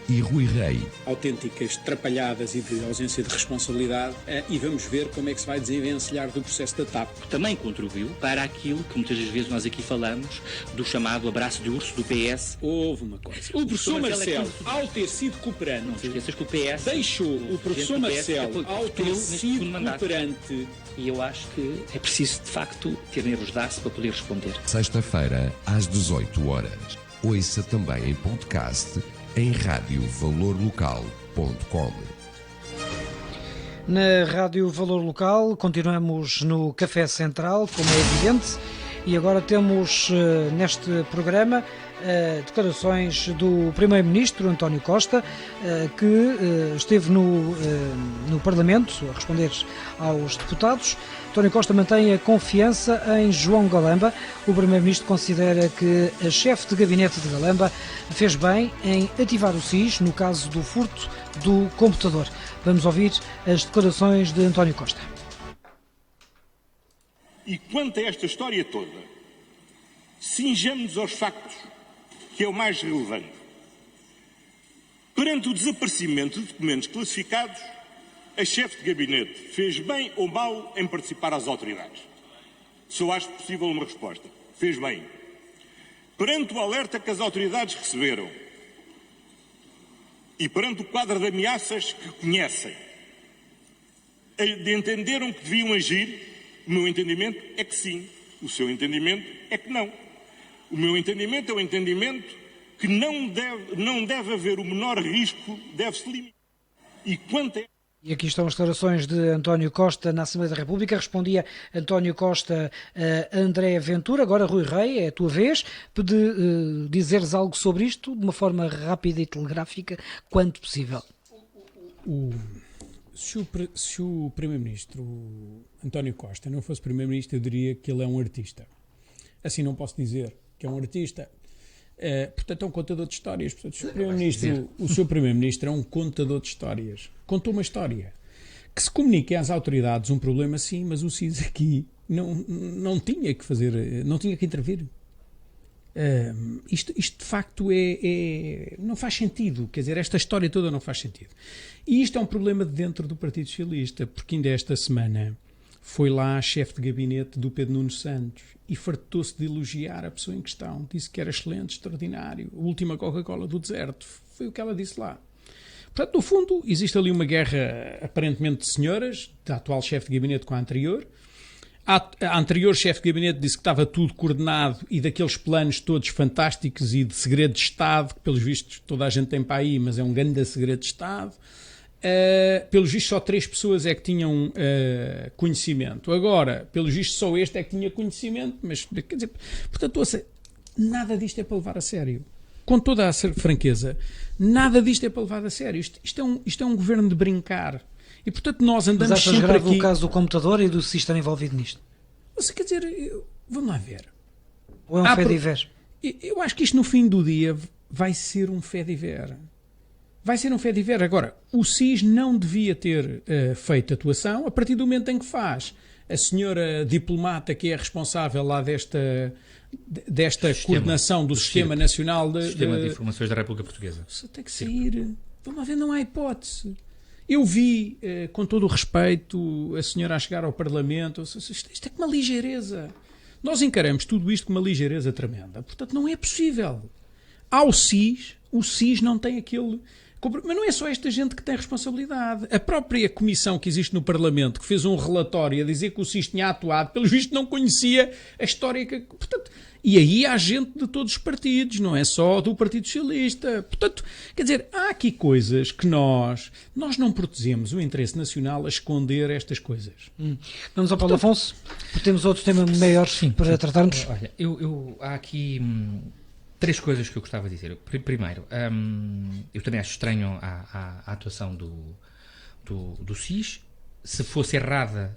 e Rui Rei. Autênticas trapalhadas e de ausência de responsabilidade, e vamos ver como é que se vai desenvencilhar do processo da TAP. Também contribuiu para aquilo que muitas das vezes nós aqui falamos do chamado abraço de urso do PS. Houve uma coisa. O professor Marcelo, ao ter sido cooperante, não esqueças que o PS deixou o professor Marcelo, ao ter sido cooperante. E eu acho que é preciso, de facto, ter nervos de aço para poder responder. Sexta-feira, às 18 horas. Ouça também em podcast em radiovalorlocal.com. Na Rádio Valor Local, continuamos no Café Central, como é evidente, e agora temos neste programa declarações do Primeiro-Ministro António Costa, que esteve no Parlamento a responder aos deputados. António Costa mantém a confiança em João Galamba. O Primeiro-Ministro considera que a chefe de gabinete de Galamba fez bem em ativar o SIS no caso do furto do computador. Vamos ouvir as declarações de António Costa. E quanto a esta história toda, cinjamos aos factos, que é o mais relevante. Perante o desaparecimento de documentos classificados, a chefe de gabinete fez bem ou mal em participar às autoridades? Só acho possível uma resposta. Fez bem. Perante o alerta que as autoridades receberam e perante o quadro de ameaças que conhecem, entenderam que deviam agir? O meu entendimento é que sim. O seu entendimento é que não. O meu entendimento é o entendimento que não deve haver o menor risco, deve-se limitar. E quanto a... E aqui estão as declarações de António Costa na Assembleia da República. Respondia António Costa a André Ventura. Agora, Rui Rei, é a tua vez. Pede dizeres algo sobre isto de uma forma rápida e telegráfica, quanto possível. Se o Primeiro-Ministro António Costa não fosse Primeiro-Ministro, eu diria que ele é um artista. Assim não posso dizer que é um artista. Portanto, é um contador de histórias. Portanto, o seu Primeiro-Ministro é um contador de histórias. Contou uma história. Que se comunique às autoridades um problema, sim, mas o SIS aqui não tinha que fazer, não tinha que intervir. Isto de facto não faz sentido. Quer dizer, esta história toda não faz sentido. E isto é um problema de dentro do Partido Socialista, porque ainda esta semana foi lá a chefe de gabinete do Pedro Nuno Santos e fartou-se de elogiar a pessoa em questão. Disse que era excelente, extraordinário, a última Coca-Cola do deserto. Foi o que ela disse lá. Portanto, no fundo, existe ali uma guerra aparentemente de senhoras, da atual chefe de gabinete com a anterior. A anterior chefe de gabinete disse que estava tudo coordenado e daqueles planos todos fantásticos e de segredo de Estado, que pelos vistos toda a gente tem para aí, mas é um grande segredo de Estado. Pelos vistos só 3 pessoas é que tinham conhecimento. Agora, pelos vistos só este é que tinha conhecimento, mas quer dizer, portanto, ouça, nada disto é para levar a sério. Com toda a franqueza, nada disto é para levar a sério. Isto é um governo de brincar. E portanto nós andamos mas sempre grave aqui... o caso do computador e do SIS estar envolvido nisto? Mas, quer dizer, vamos lá ver. Ou é um fé-diver? Eu acho que isto no fim do dia vai ser um fé-diver. Vai ser um fé-diver. Agora, o SIS não devia ter feito atuação a partir do momento em que faz. A senhora diplomata que é responsável lá desta coordenação do Sistema Nacional Sistema de Informações da República Portuguesa. Tem que sair. Vamos lá ver, não há hipótese. Eu vi, com todo o respeito, a senhora a chegar ao Parlamento. Isto é com uma ligeireza. Nós encaramos tudo isto com uma ligeireza tremenda. Portanto, não é possível. Há o SIS não tem aquele... Mas não é só esta gente que tem responsabilidade. A própria comissão que existe no Parlamento, que fez um relatório a dizer que o SIS tinha atuado, pelo visto não conhecia a história que... Portanto, e aí há gente de todos os partidos, não é só do Partido Socialista. Portanto, quer dizer, há aqui coisas que nós não protegemos o interesse nacional a esconder estas coisas. Vamos ao Paulo Afonso, porque temos outro tema maior para tratarmos. Olha, há aqui... 3 coisas que eu gostava de dizer. Primeiro, eu também acho estranho a atuação do SIS. Se fosse errada,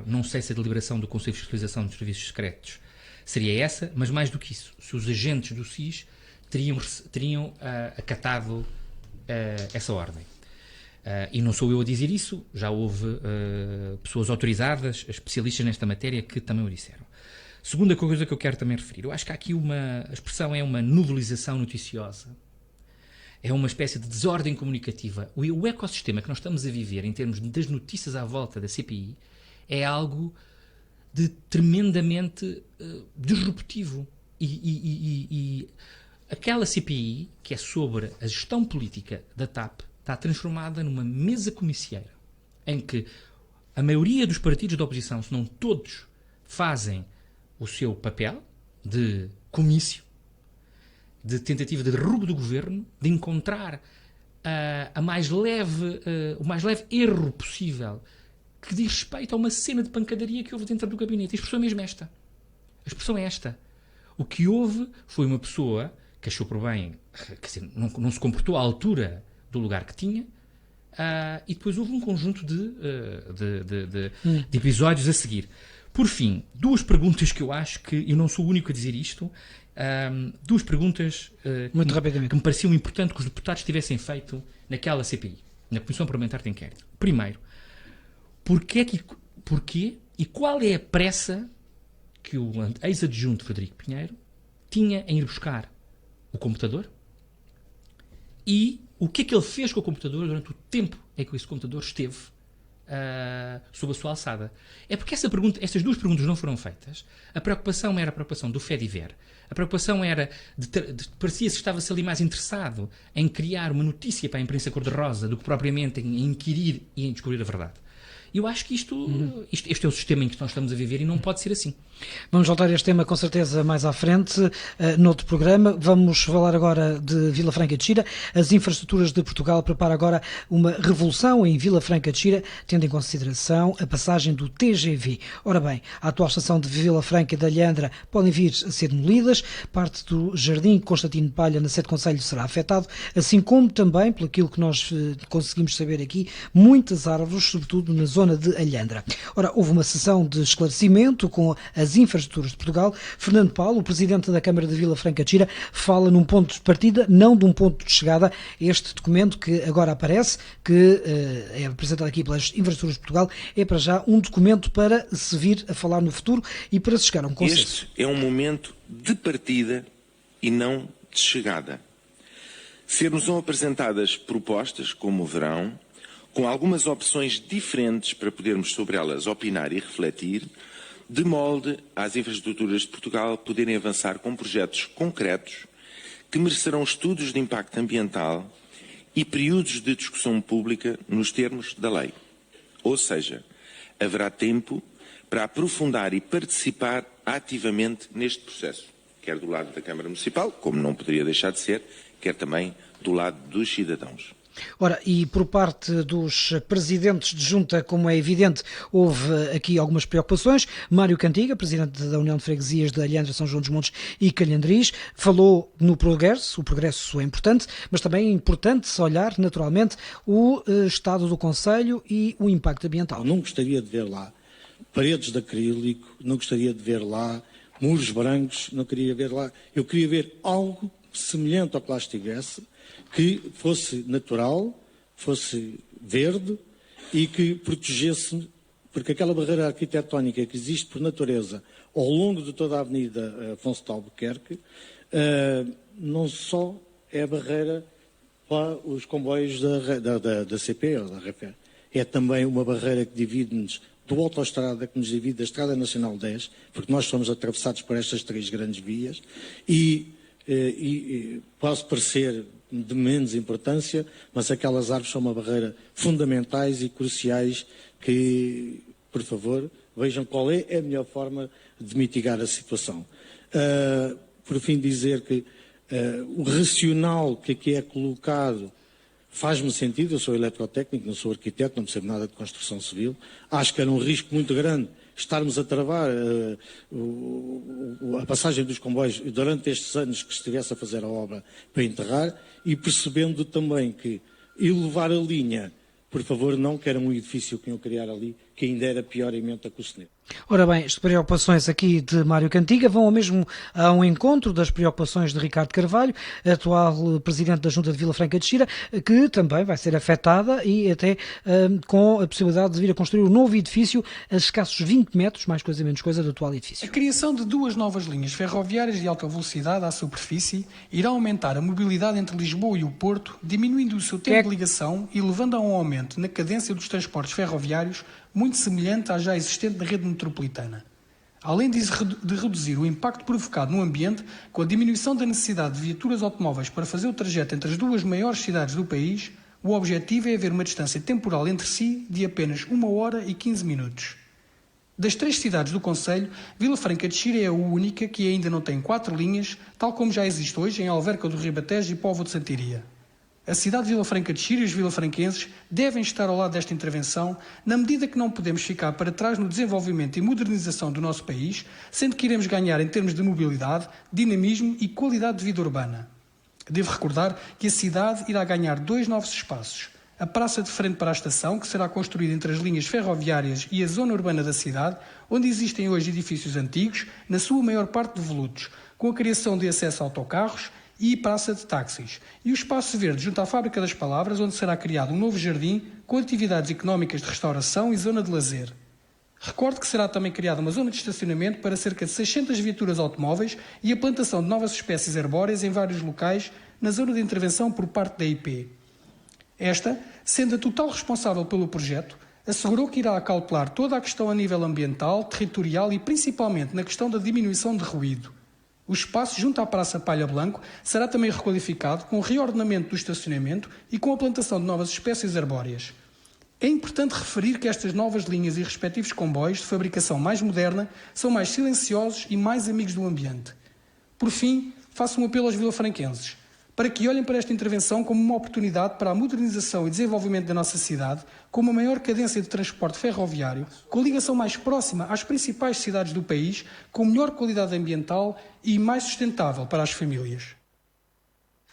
não sei se a deliberação do Conselho de Fiscalização dos Serviços Secretos seria essa, mas mais do que isso, se os agentes do SIS teriam acatado essa ordem. E não sou eu a dizer isso, já houve pessoas autorizadas, especialistas nesta matéria, que também o disseram. Segunda coisa que eu quero também referir, eu acho que há aqui a expressão é uma novelização noticiosa, é uma espécie de desordem comunicativa. O ecossistema que nós estamos a viver em termos das notícias à volta da CPI é algo de tremendamente disruptivo. E aquela CPI, que é sobre a gestão política da TAP, está transformada numa mesa comicieira, em que a maioria dos partidos da oposição, se não todos, fazem o seu papel de comício, de tentativa de derrubo do governo, de encontrar o mais leve erro possível que diz respeito a uma cena de pancadaria que houve dentro do gabinete. A expressão é mesmo esta. A expressão é esta. O que houve foi uma pessoa que achou por bem, quer dizer, não se comportou à altura do lugar que tinha, e depois houve um conjunto de episódios a seguir. Por fim, 2 perguntas que eu acho que, eu não sou o único a dizer isto, 2 perguntas que me pareciam importante que os deputados tivessem feito naquela CPI, na Comissão Parlamentar de Inquérito. Primeiro, porquê e qual é a pressa que o ex-adjunto Frederico Pinheiro tinha em ir buscar o computador e o que é que ele fez com o computador durante o tempo em que esse computador esteve sob a sua alçada. É porque estas 2 perguntas não foram feitas. A preocupação era a preocupação do Fediver. A preocupação era parecia-se que estava-se ali mais interessado em criar uma notícia para a imprensa cor-de-rosa do que propriamente em inquirir e em descobrir a verdade. Eu acho que este é o sistema em que nós estamos a viver e não pode ser assim. Vamos voltar a este tema com certeza mais à frente, noutro programa. Vamos falar agora de Vila Franca de Xira. As infraestruturas de Portugal preparam agora uma revolução em Vila Franca de Xira, tendo em consideração a passagem do TGV. Ora bem, a atual estação de Vila Franca da Alhandra podem vir a ser demolidas, parte do Jardim Constantino Palha na sede do Conselho será afetado, assim como também, pelo aquilo que nós conseguimos saber aqui, muitas árvores, sobretudo na zona de Alhandra. Ora, houve uma sessão de esclarecimento com as infraestruturas de Portugal. Fernando Paulo, o presidente da Câmara de Vila Franca de Xira, fala num ponto de partida, não de um ponto de chegada. Este documento que agora aparece, que é apresentado aqui pelas infraestruturas de Portugal, é para já um documento para se vir a falar no futuro e para se chegar a um consenso. Este é um momento de partida e não de chegada. Ser-nos-ão apresentadas propostas, como o verão, com algumas opções diferentes para podermos sobre elas opinar e refletir, de molde às infraestruturas de Portugal poderem avançar com projetos concretos que merecerão estudos de impacto ambiental e períodos de discussão pública nos termos da lei. Ou seja, haverá tempo para aprofundar e participar ativamente neste processo, quer do lado da Câmara Municipal, como não poderia deixar de ser, quer também do lado dos cidadãos. Ora, e por parte dos presidentes de junta, como é evidente, houve aqui algumas preocupações. Mário Cantiga, presidente da União de Freguesias de Alhandra, São João dos Montes e Calhandris, falou no progresso. O progresso é importante, mas também é importante se olhar, naturalmente, o estado do concelho e o impacto ambiental. Não gostaria de ver lá paredes de acrílico, não gostaria de ver lá muros brancos, não queria ver lá. Eu queria ver algo semelhante ao que lá estivesse, que fosse natural, fosse verde e que protegesse, porque aquela barreira arquitetónica que existe por natureza ao longo de toda a Avenida Afonso de Albuquerque, não só é a barreira para os comboios da CP ou da RFR. É também uma barreira que divide-nos do autoestrada, que nos divide da Estrada Nacional 10, porque nós somos atravessados por estas 3 grandes vias, e pode parecer de menos importância, mas aquelas árvores são uma barreira fundamentais e cruciais que, por favor, vejam qual é a melhor forma de mitigar a situação. Por fim, dizer que o racional que aqui é colocado faz-me sentido. Eu sou eletrotécnico, não sou arquiteto, não percebo nada de construção civil. Acho que era um risco muito grande estarmos a travar a passagem dos comboios durante estes anos que estivesse a fazer a obra para enterrar, e percebendo também que elevar a linha, por favor, não, que era um edifício que iam criar ali, que ainda era pior emenda que o Senedo. Ora bem, as preocupações aqui de Mário Cantiga vão ao mesmo a um encontro das preocupações de Ricardo Carvalho, atual presidente da Junta de Vila Franca de Xira, que também vai ser afetada e até com a possibilidade de vir a construir um novo edifício a escassos 20 metros, mais coisa menos coisa, do atual edifício. A criação de 2 novas linhas ferroviárias de alta velocidade à superfície irá aumentar a mobilidade entre Lisboa e o Porto, diminuindo o seu tempo de ligação e levando a um aumento na cadência dos transportes ferroviários muito semelhante à já existente na rede metropolitana. Além de reduzir o impacto provocado no ambiente, com a diminuição da necessidade de viaturas automóveis para fazer o trajeto entre as 2 maiores cidades do país, o objetivo é haver uma distância temporal entre si de apenas 1 hora e 15 minutos. Das 3 cidades do concelho, Vila Franca de Xira é a única que ainda não tem 4 linhas, tal como já existe hoje em Alverca do Ribatejo e Póvoa de Santiria. A cidade de Vila Franca de Xira e os vilafranquenses devem estar ao lado desta intervenção, na medida que não podemos ficar para trás no desenvolvimento e modernização do nosso país, sendo que iremos ganhar em termos de mobilidade, dinamismo e qualidade de vida urbana. Devo recordar que a cidade irá ganhar 2 novos espaços. A praça de frente para a estação, que será construída entre as linhas ferroviárias e a zona urbana da cidade, onde existem hoje edifícios antigos, na sua maior parte devolutos, com a criação de acesso a autocarros e praça de táxis, e o espaço verde junto à Fábrica das Palavras, onde será criado um novo jardim com atividades económicas de restauração e zona de lazer. Recordo que será também criada uma zona de estacionamento para cerca de 600 viaturas automóveis e a plantação de novas espécies herbóreas em vários locais na zona de intervenção por parte da IP. Esta, sendo a total responsável pelo projeto, assegurou que irá acautelar toda a questão a nível ambiental, territorial e principalmente na questão da diminuição de ruído. O espaço junto à Praça Palha Blanco será também requalificado com o reordenamento do estacionamento e com a plantação de novas espécies herbóreas. É importante referir que estas novas linhas e respectivos comboios de fabricação mais moderna são mais silenciosos e mais amigos do ambiente. Por fim, faço um apelo aos vilafranquenses para que olhem para esta intervenção como uma oportunidade para a modernização e desenvolvimento da nossa cidade, com uma maior cadência de transporte ferroviário, com a ligação mais próxima às principais cidades do país, com melhor qualidade ambiental e mais sustentável para as famílias.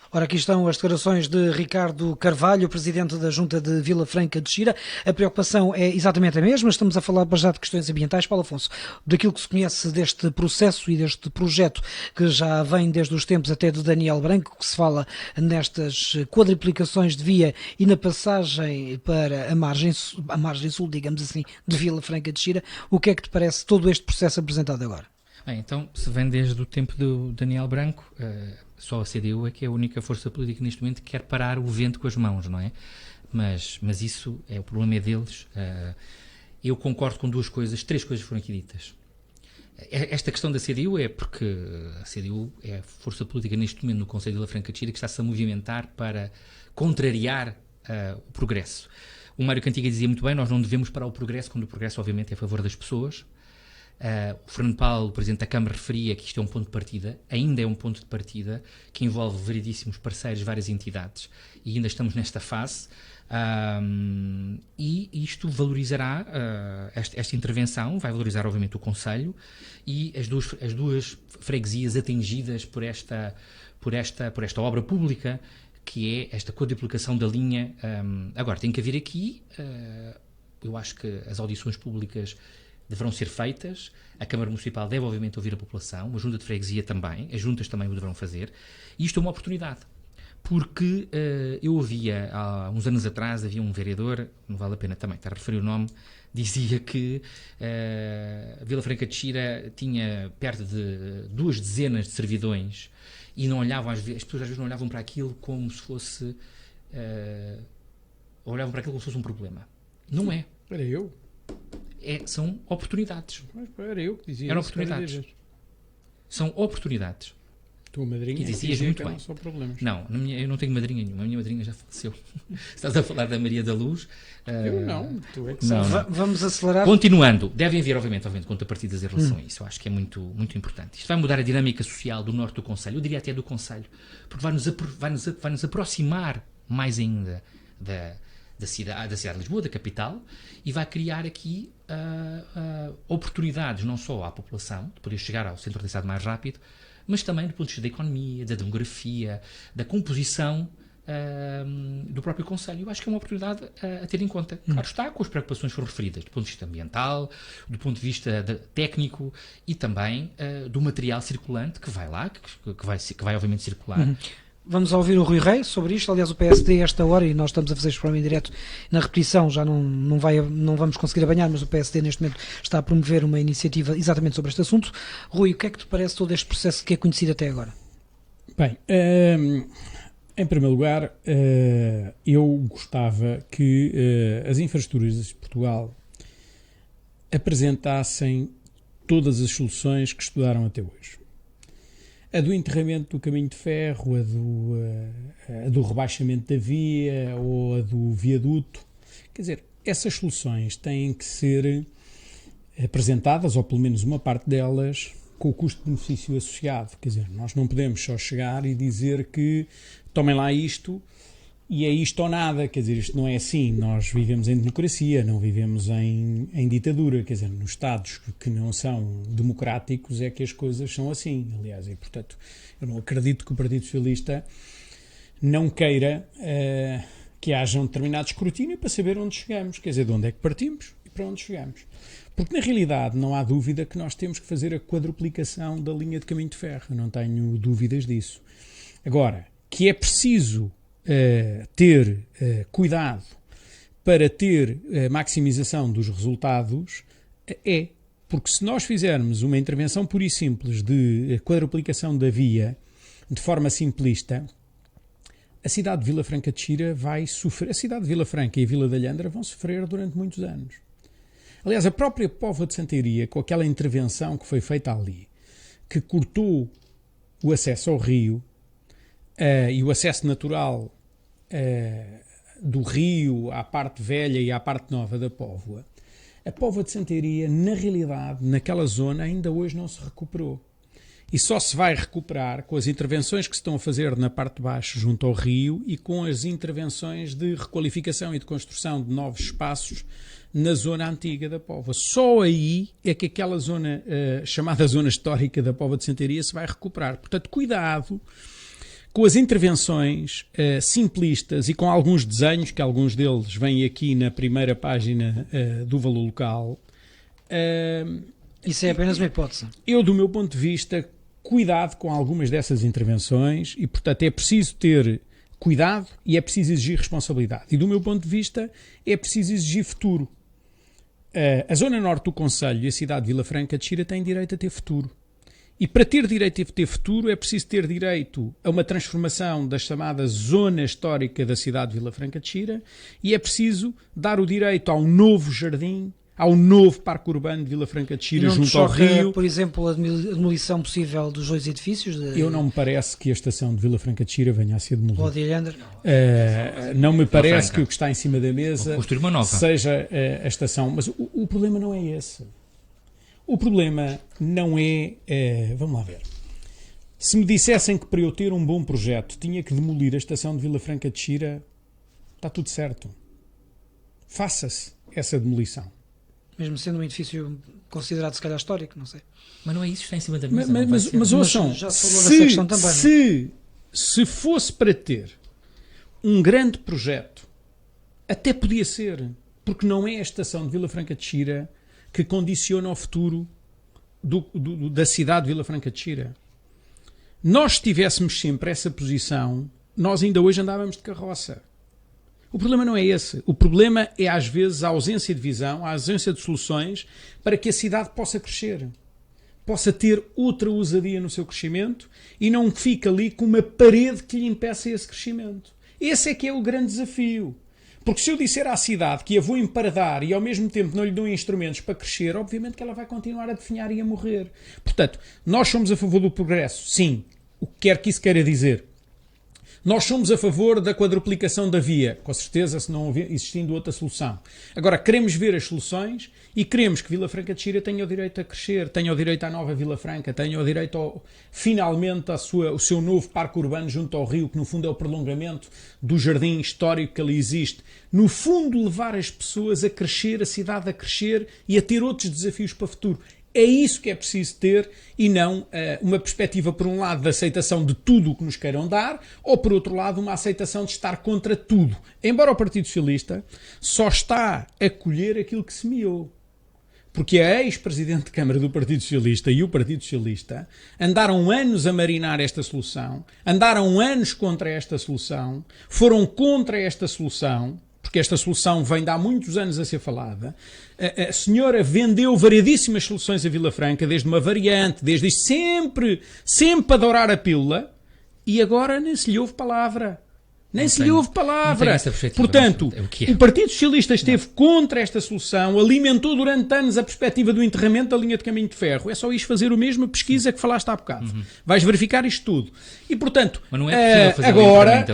Ora, aqui estão as declarações de Ricardo Carvalho, presidente da Junta de Vila Franca de Xira. A preocupação é exatamente a mesma. Estamos a falar já de questões ambientais. Paulo Afonso, daquilo que se conhece deste processo e deste projeto que já vem desde os tempos até de Daniel Branco, que se fala nestas quadriplicações de via e na passagem para a margem sul, digamos assim, de Vila Franca de Xira. O que é que te parece todo este processo apresentado agora? Bem, então, se vem desde o tempo do Daniel Branco, só a CDU é que é a única força política neste momento que quer parar o vento com as mãos, não é? Mas isso, o problema é deles. Eu concordo com 3 coisas foram aqui ditas. Esta questão da CDU é porque a CDU é a força política neste momento no Conselho de Vila Franca de Xira que está-se a movimentar para contrariar o progresso. O Mário Cantiga dizia muito bem, nós não devemos parar o progresso, quando o progresso obviamente é a favor das pessoas. O Fernando Paulo, o Presidente da Câmara, referia que isto é um ponto de partida, ainda é um ponto de partida que envolve variedíssimos parceiros, várias entidades, e ainda estamos nesta fase, e isto valorizará, esta intervenção vai valorizar obviamente o Conselho e as duas freguesias atingidas por esta obra pública, que é esta quadriplicação da linha. Agora, tem que haver aqui, eu acho que as audições públicas deverão ser feitas, a Câmara Municipal deve obviamente ouvir a população, a Junta de Freguesia também, as juntas também o deverão fazer, e isto é uma oportunidade, porque eu ouvia, há uns anos atrás, havia um vereador, não vale a pena também estar a referir o nome, dizia que Vila Franca de Xira tinha perto de 2 dezenas de servidões e não olhavam, as pessoas às vezes não olhavam para aquilo como se fosse olhavam para aquilo como se fosse um problema. Não é. Era eu. São oportunidades. Mas era eu que dizia. Eram oportunidades. São oportunidades. Tua madrinha e dizias muito bem. Só problemas. Não, eu não tenho madrinha nenhuma. A minha madrinha já faleceu. Estás a falar da Maria da Luz. Eu não. Tu é que não. Vamos acelerar. Continuando. Devem haver, obviamente, contrapartidas em relação a isso. Eu acho que é muito, muito importante. Isto vai mudar a dinâmica social do norte do concelho. Eu diria até do concelho. Porque vai nos aproximar mais ainda da cidade de Lisboa, da capital, e vai criar aqui oportunidades não só à população, de poder chegar ao centro da cidade mais rápido, mas também do ponto de vista da economia, da demografia, da composição do próprio concelho. Eu acho que é uma oportunidade a ter em conta. Claro está, com as preocupações que foram referidas, do ponto de vista ambiental, do ponto de vista técnico e também do material circulante que vai lá, que vai obviamente circular. Vamos ouvir o Rui Rei sobre isto. Aliás, o PSD, esta hora, e nós estamos a fazer este programa em direto, na repetição, já não vamos conseguir apanhar, mas o PSD neste momento está a promover uma iniciativa exatamente sobre este assunto. Rui, o que é que te parece todo este processo que é conhecido até agora? Bem, em primeiro lugar, eu gostava que as infraestruturas de Portugal apresentassem todas as soluções que estudaram até hoje. A do enterramento do caminho de ferro, a do rebaixamento da via ou a do viaduto. Quer dizer, essas soluções têm que ser apresentadas, ou pelo menos uma parte delas, com o custo-benefício associado. Quer dizer, nós não podemos só chegar e dizer que tomem lá isto e é isto ou nada. Quer dizer, isto não é assim. Nós vivemos em democracia, não vivemos em ditadura. Quer dizer, nos Estados que não são democráticos é que as coisas são assim. Aliás, e portanto, eu não acredito que o Partido Socialista não queira que haja um determinado escrutínio para saber onde chegamos. Quer dizer, de onde é que partimos e para onde chegamos. Porque, na realidade, não há dúvida que nós temos que fazer a quadruplicação da linha de caminho de ferro. Eu não tenho dúvidas disso. Agora, que é preciso ter cuidado para ter maximização dos resultados, porque se nós fizermos uma intervenção pura e simples de quadruplicação da via de forma simplista, a cidade de Vila Franca de Xira vai sofrer, a cidade de Vila Franca e a Vila da Alhandra vão sofrer durante muitos anos. Aliás, a própria Póvoa de Santaria, com aquela intervenção que foi feita ali, que cortou o acesso ao rio e o acesso natural do rio à parte velha e à parte nova da Póvoa, a Póvoa de Santaria, na realidade, naquela zona, ainda hoje não se recuperou. E só se vai recuperar com as intervenções que se estão a fazer na parte de baixo, junto ao rio, e com as intervenções de requalificação e de construção de novos espaços na zona antiga da Póvoa. Só aí é que aquela zona, chamada zona histórica da Póvoa de Santaria, se vai recuperar. Portanto, cuidado com as intervenções simplistas e com alguns desenhos, que alguns deles vêm aqui na primeira página do Valor Local. Isso é apenas uma hipótese. Eu, do meu ponto de vista, cuidado com algumas dessas intervenções e, portanto, é preciso ter cuidado e é preciso exigir responsabilidade. E, do meu ponto de vista, é preciso exigir futuro. A zona norte do concelho e a cidade de Vila Franca de Xira têm direito a ter futuro. E para ter direito a ter futuro é preciso ter direito a uma transformação da chamada zona histórica da cidade de Vila Franca de Xira e é preciso dar o direito ao novo jardim, ao novo parque urbano de Vila Franca de Xira junto ao rio. Por exemplo, a demolição possível dos dois edifícios? Eu não me parece que a estação de Vila Franca de Xira venha a ser demolida. Ou de Alhandra? Não me parece que o que está em cima da mesa seja a estação. Mas o problema não é esse. O problema não é... vamos lá ver. Se me dissessem que para eu ter um bom projeto tinha que demolir a estação de Vila Franca de Xira, está tudo certo. Faça-se essa demolição. Mesmo sendo um edifício considerado se calhar histórico, não sei. Mas não é isso que está em cima da mesa. Mas ouçam, se fosse para ter um grande projeto, até podia ser, porque não é a estação de Vila Franca de Xira que condiciona o futuro da cidade de Vila Franca de Xira. Nós, se tivéssemos sempre essa posição, nós ainda hoje andávamos de carroça. O problema não é esse. O problema é, às vezes, a ausência de visão, a ausência de soluções para que a cidade possa crescer. Possa ter outra ousadia no seu crescimento e não fique ali com uma parede que lhe impeça esse crescimento. Esse é que é o grande desafio. Porque se eu disser à cidade que a vou emparedar e ao mesmo tempo não lhe dou instrumentos para crescer, obviamente que ela vai continuar a definhar e a morrer. Portanto, nós somos a favor do progresso, sim. O que quer que isso queira dizer. Nós somos a favor da quadruplicação da via, com certeza, se não existindo outra solução. Agora, queremos ver as soluções e queremos que Vila Franca de Xira tenha o direito a crescer, tenha o direito à nova Vila Franca, tenha o direito, finalmente, o seu novo parque urbano junto ao rio, que no fundo é o prolongamento do jardim histórico que ali existe. No fundo, levar as pessoas a crescer, a cidade a crescer e a ter outros desafios para o futuro. É isso que é preciso ter e não uma perspectiva, por um lado, de aceitação de tudo o que nos queiram dar ou, por outro lado, uma aceitação de estar contra tudo. Embora o Partido Socialista só está a colher aquilo que semeou. Porque a ex-presidente de Câmara do Partido Socialista e o Partido Socialista andaram anos a marinar esta solução, andaram anos contra esta solução, foram contra esta solução, porque esta solução vem de há muitos anos a ser falada. A senhora vendeu variedíssimas soluções a Vila Franca, desde uma variante, desde sempre a dourar a pílula, e agora nem se lhe ouve palavra. Nem se lhe ouve palavra. Portanto, o Partido Socialista esteve contra esta solução, alimentou durante anos a perspectiva do enterramento da linha de caminho de ferro. É só isto fazer a mesma pesquisa que falaste há bocado. Vais verificar isto tudo. E, portanto, agora,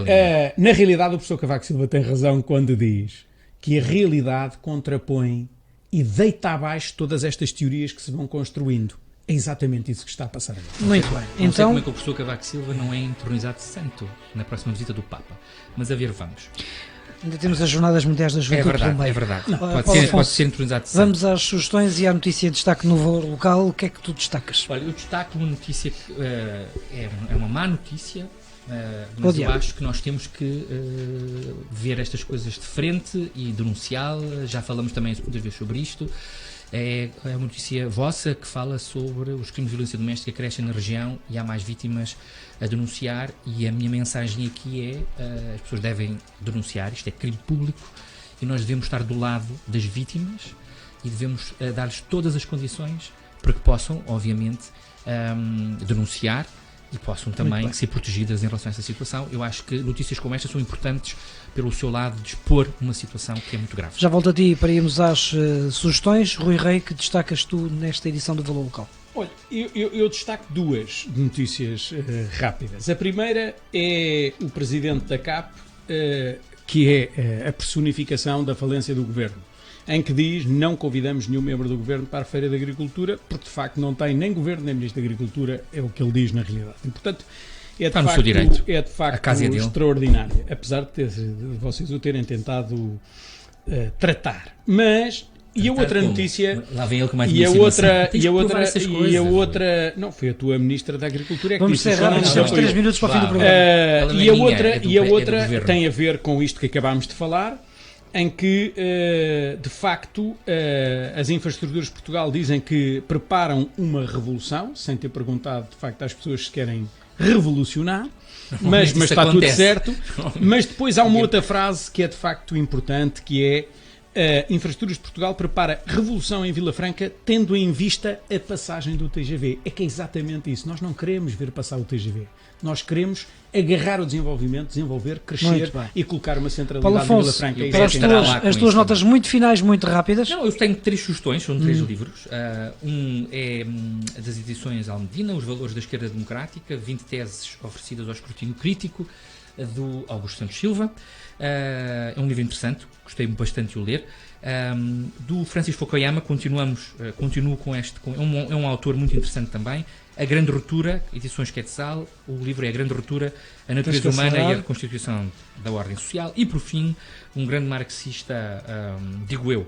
na realidade, o professor Cavaco Silva tem razão quando diz que a realidade contrapõe e deita abaixo todas estas teorias que se vão construindo. É exatamente isso que está a passar agora. Muito bem. Não sei como é que o professor Cavaco Silva não é entronizado santo na próxima visita do Papa. Mas a ver, vamos. Ainda temos as Jornadas Mundiais da Juventude também. É verdade. Não, pode ser entronizado santo. Vamos às sugestões e à notícia de destaque no Valor Local. O que é que tu destacas? Olha, eu destaco uma notícia que é uma má notícia, mas eu acho que nós temos que ver estas coisas de frente e denunciá-las. Já falamos também muitas vezes sobre isto. É uma notícia vossa que fala sobre os crimes de violência doméstica que crescem na região e há mais vítimas a denunciar, e a minha mensagem aqui é as pessoas devem denunciar, isto é crime público e nós devemos estar do lado das vítimas e devemos dar-lhes todas as condições para que possam, obviamente, denunciar e possam também ser protegidas em relação a essa situação. Eu acho que notícias como esta são importantes pelo seu lado de expor uma situação que é muito grave. Já volto a ti para irmos às sugestões. Rui Rei, que destacas tu nesta edição do Valor Local? Olha, eu destaco duas notícias rápidas. A primeira é o presidente da CAP, que é a personificação da falência do governo, em que diz: não convidamos nenhum membro do governo para a Feira da Agricultura, porque de facto não tem nem governo nem ministro da Agricultura, é o que ele diz na realidade. E, portanto, é de facto extraordinário, apesar de vocês o terem tentado tratar. Mas, e a outra notícia, lá vem ele com mais não, foi a tua ministra da Agricultura, vamos ser rápidos, temos 3 minutos para o fim do programa. E a outra tem a ver com isto que acabámos de falar, em que, de facto, as infraestruturas de Portugal dizem que preparam uma revolução, sem ter perguntado, de facto, às pessoas se querem revolucionar, mas está tudo certo. Mas depois há uma outra frase que é, de facto, importante, que é: Infraestruturas de Portugal prepara revolução em Vila Franca, tendo em vista a passagem do TGV. É que é exatamente isso. Nós não queremos ver passar o TGV. Nós queremos agarrar o desenvolvimento, desenvolver, crescer e colocar uma centralidade em Vila Franca. As tuas notas muito finais, muito rápidas. Não, eu tenho 3 sugestões, são 3 livros. Um é das edições Almedina, Os Valores da Esquerda Democrática, 20 teses oferecidas ao escrutínio crítico, do Augusto Santos Silva. É um livro interessante, gostei bastante de o ler. Do Francis Fukuyama, continuo com este. É um autor muito interessante também. A Grande Ruptura, edições Quetzal. O livro é A Grande Ruptura, a natureza humana e a reconstituição da ordem social. E, por fim, um grande marxista, digo eu,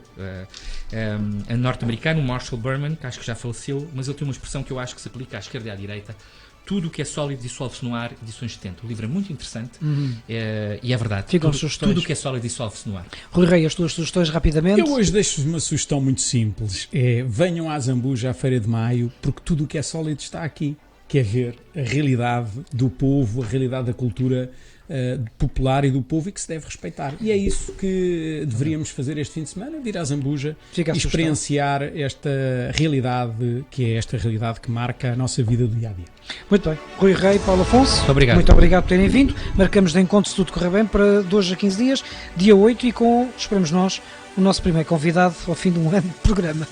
norte-americano, Marshall Berman, que acho que já faleceu, mas ele tem uma expressão que eu acho que se aplica à esquerda e à direita: tudo o que é sólido dissolve-se no ar, edições 70. O livro é muito interessante e é verdade. Tudo o que é sólido dissolve-se no ar. Rui Rei, as tuas sugestões rapidamente. Eu hoje deixo-vos uma sugestão muito simples. Venham à Zambuja à Feira de Maio, porque tudo o que é sólido está aqui. Que é ver a realidade do povo, a realidade da cultura popular e do povo e que se deve respeitar. E é isso que deveríamos fazer este fim de semana, de ir à Zambuja e experienciar esta realidade, que é esta realidade que marca a nossa vida do dia-a-dia. Muito bem. Rui Rei, Paulo Afonso, muito obrigado por terem vindo. Marcamos de encontro, se tudo correr bem, para 2 a 15 dias, dia 8, e com, esperamos nós, o nosso primeiro convidado ao fim de um ano de programa.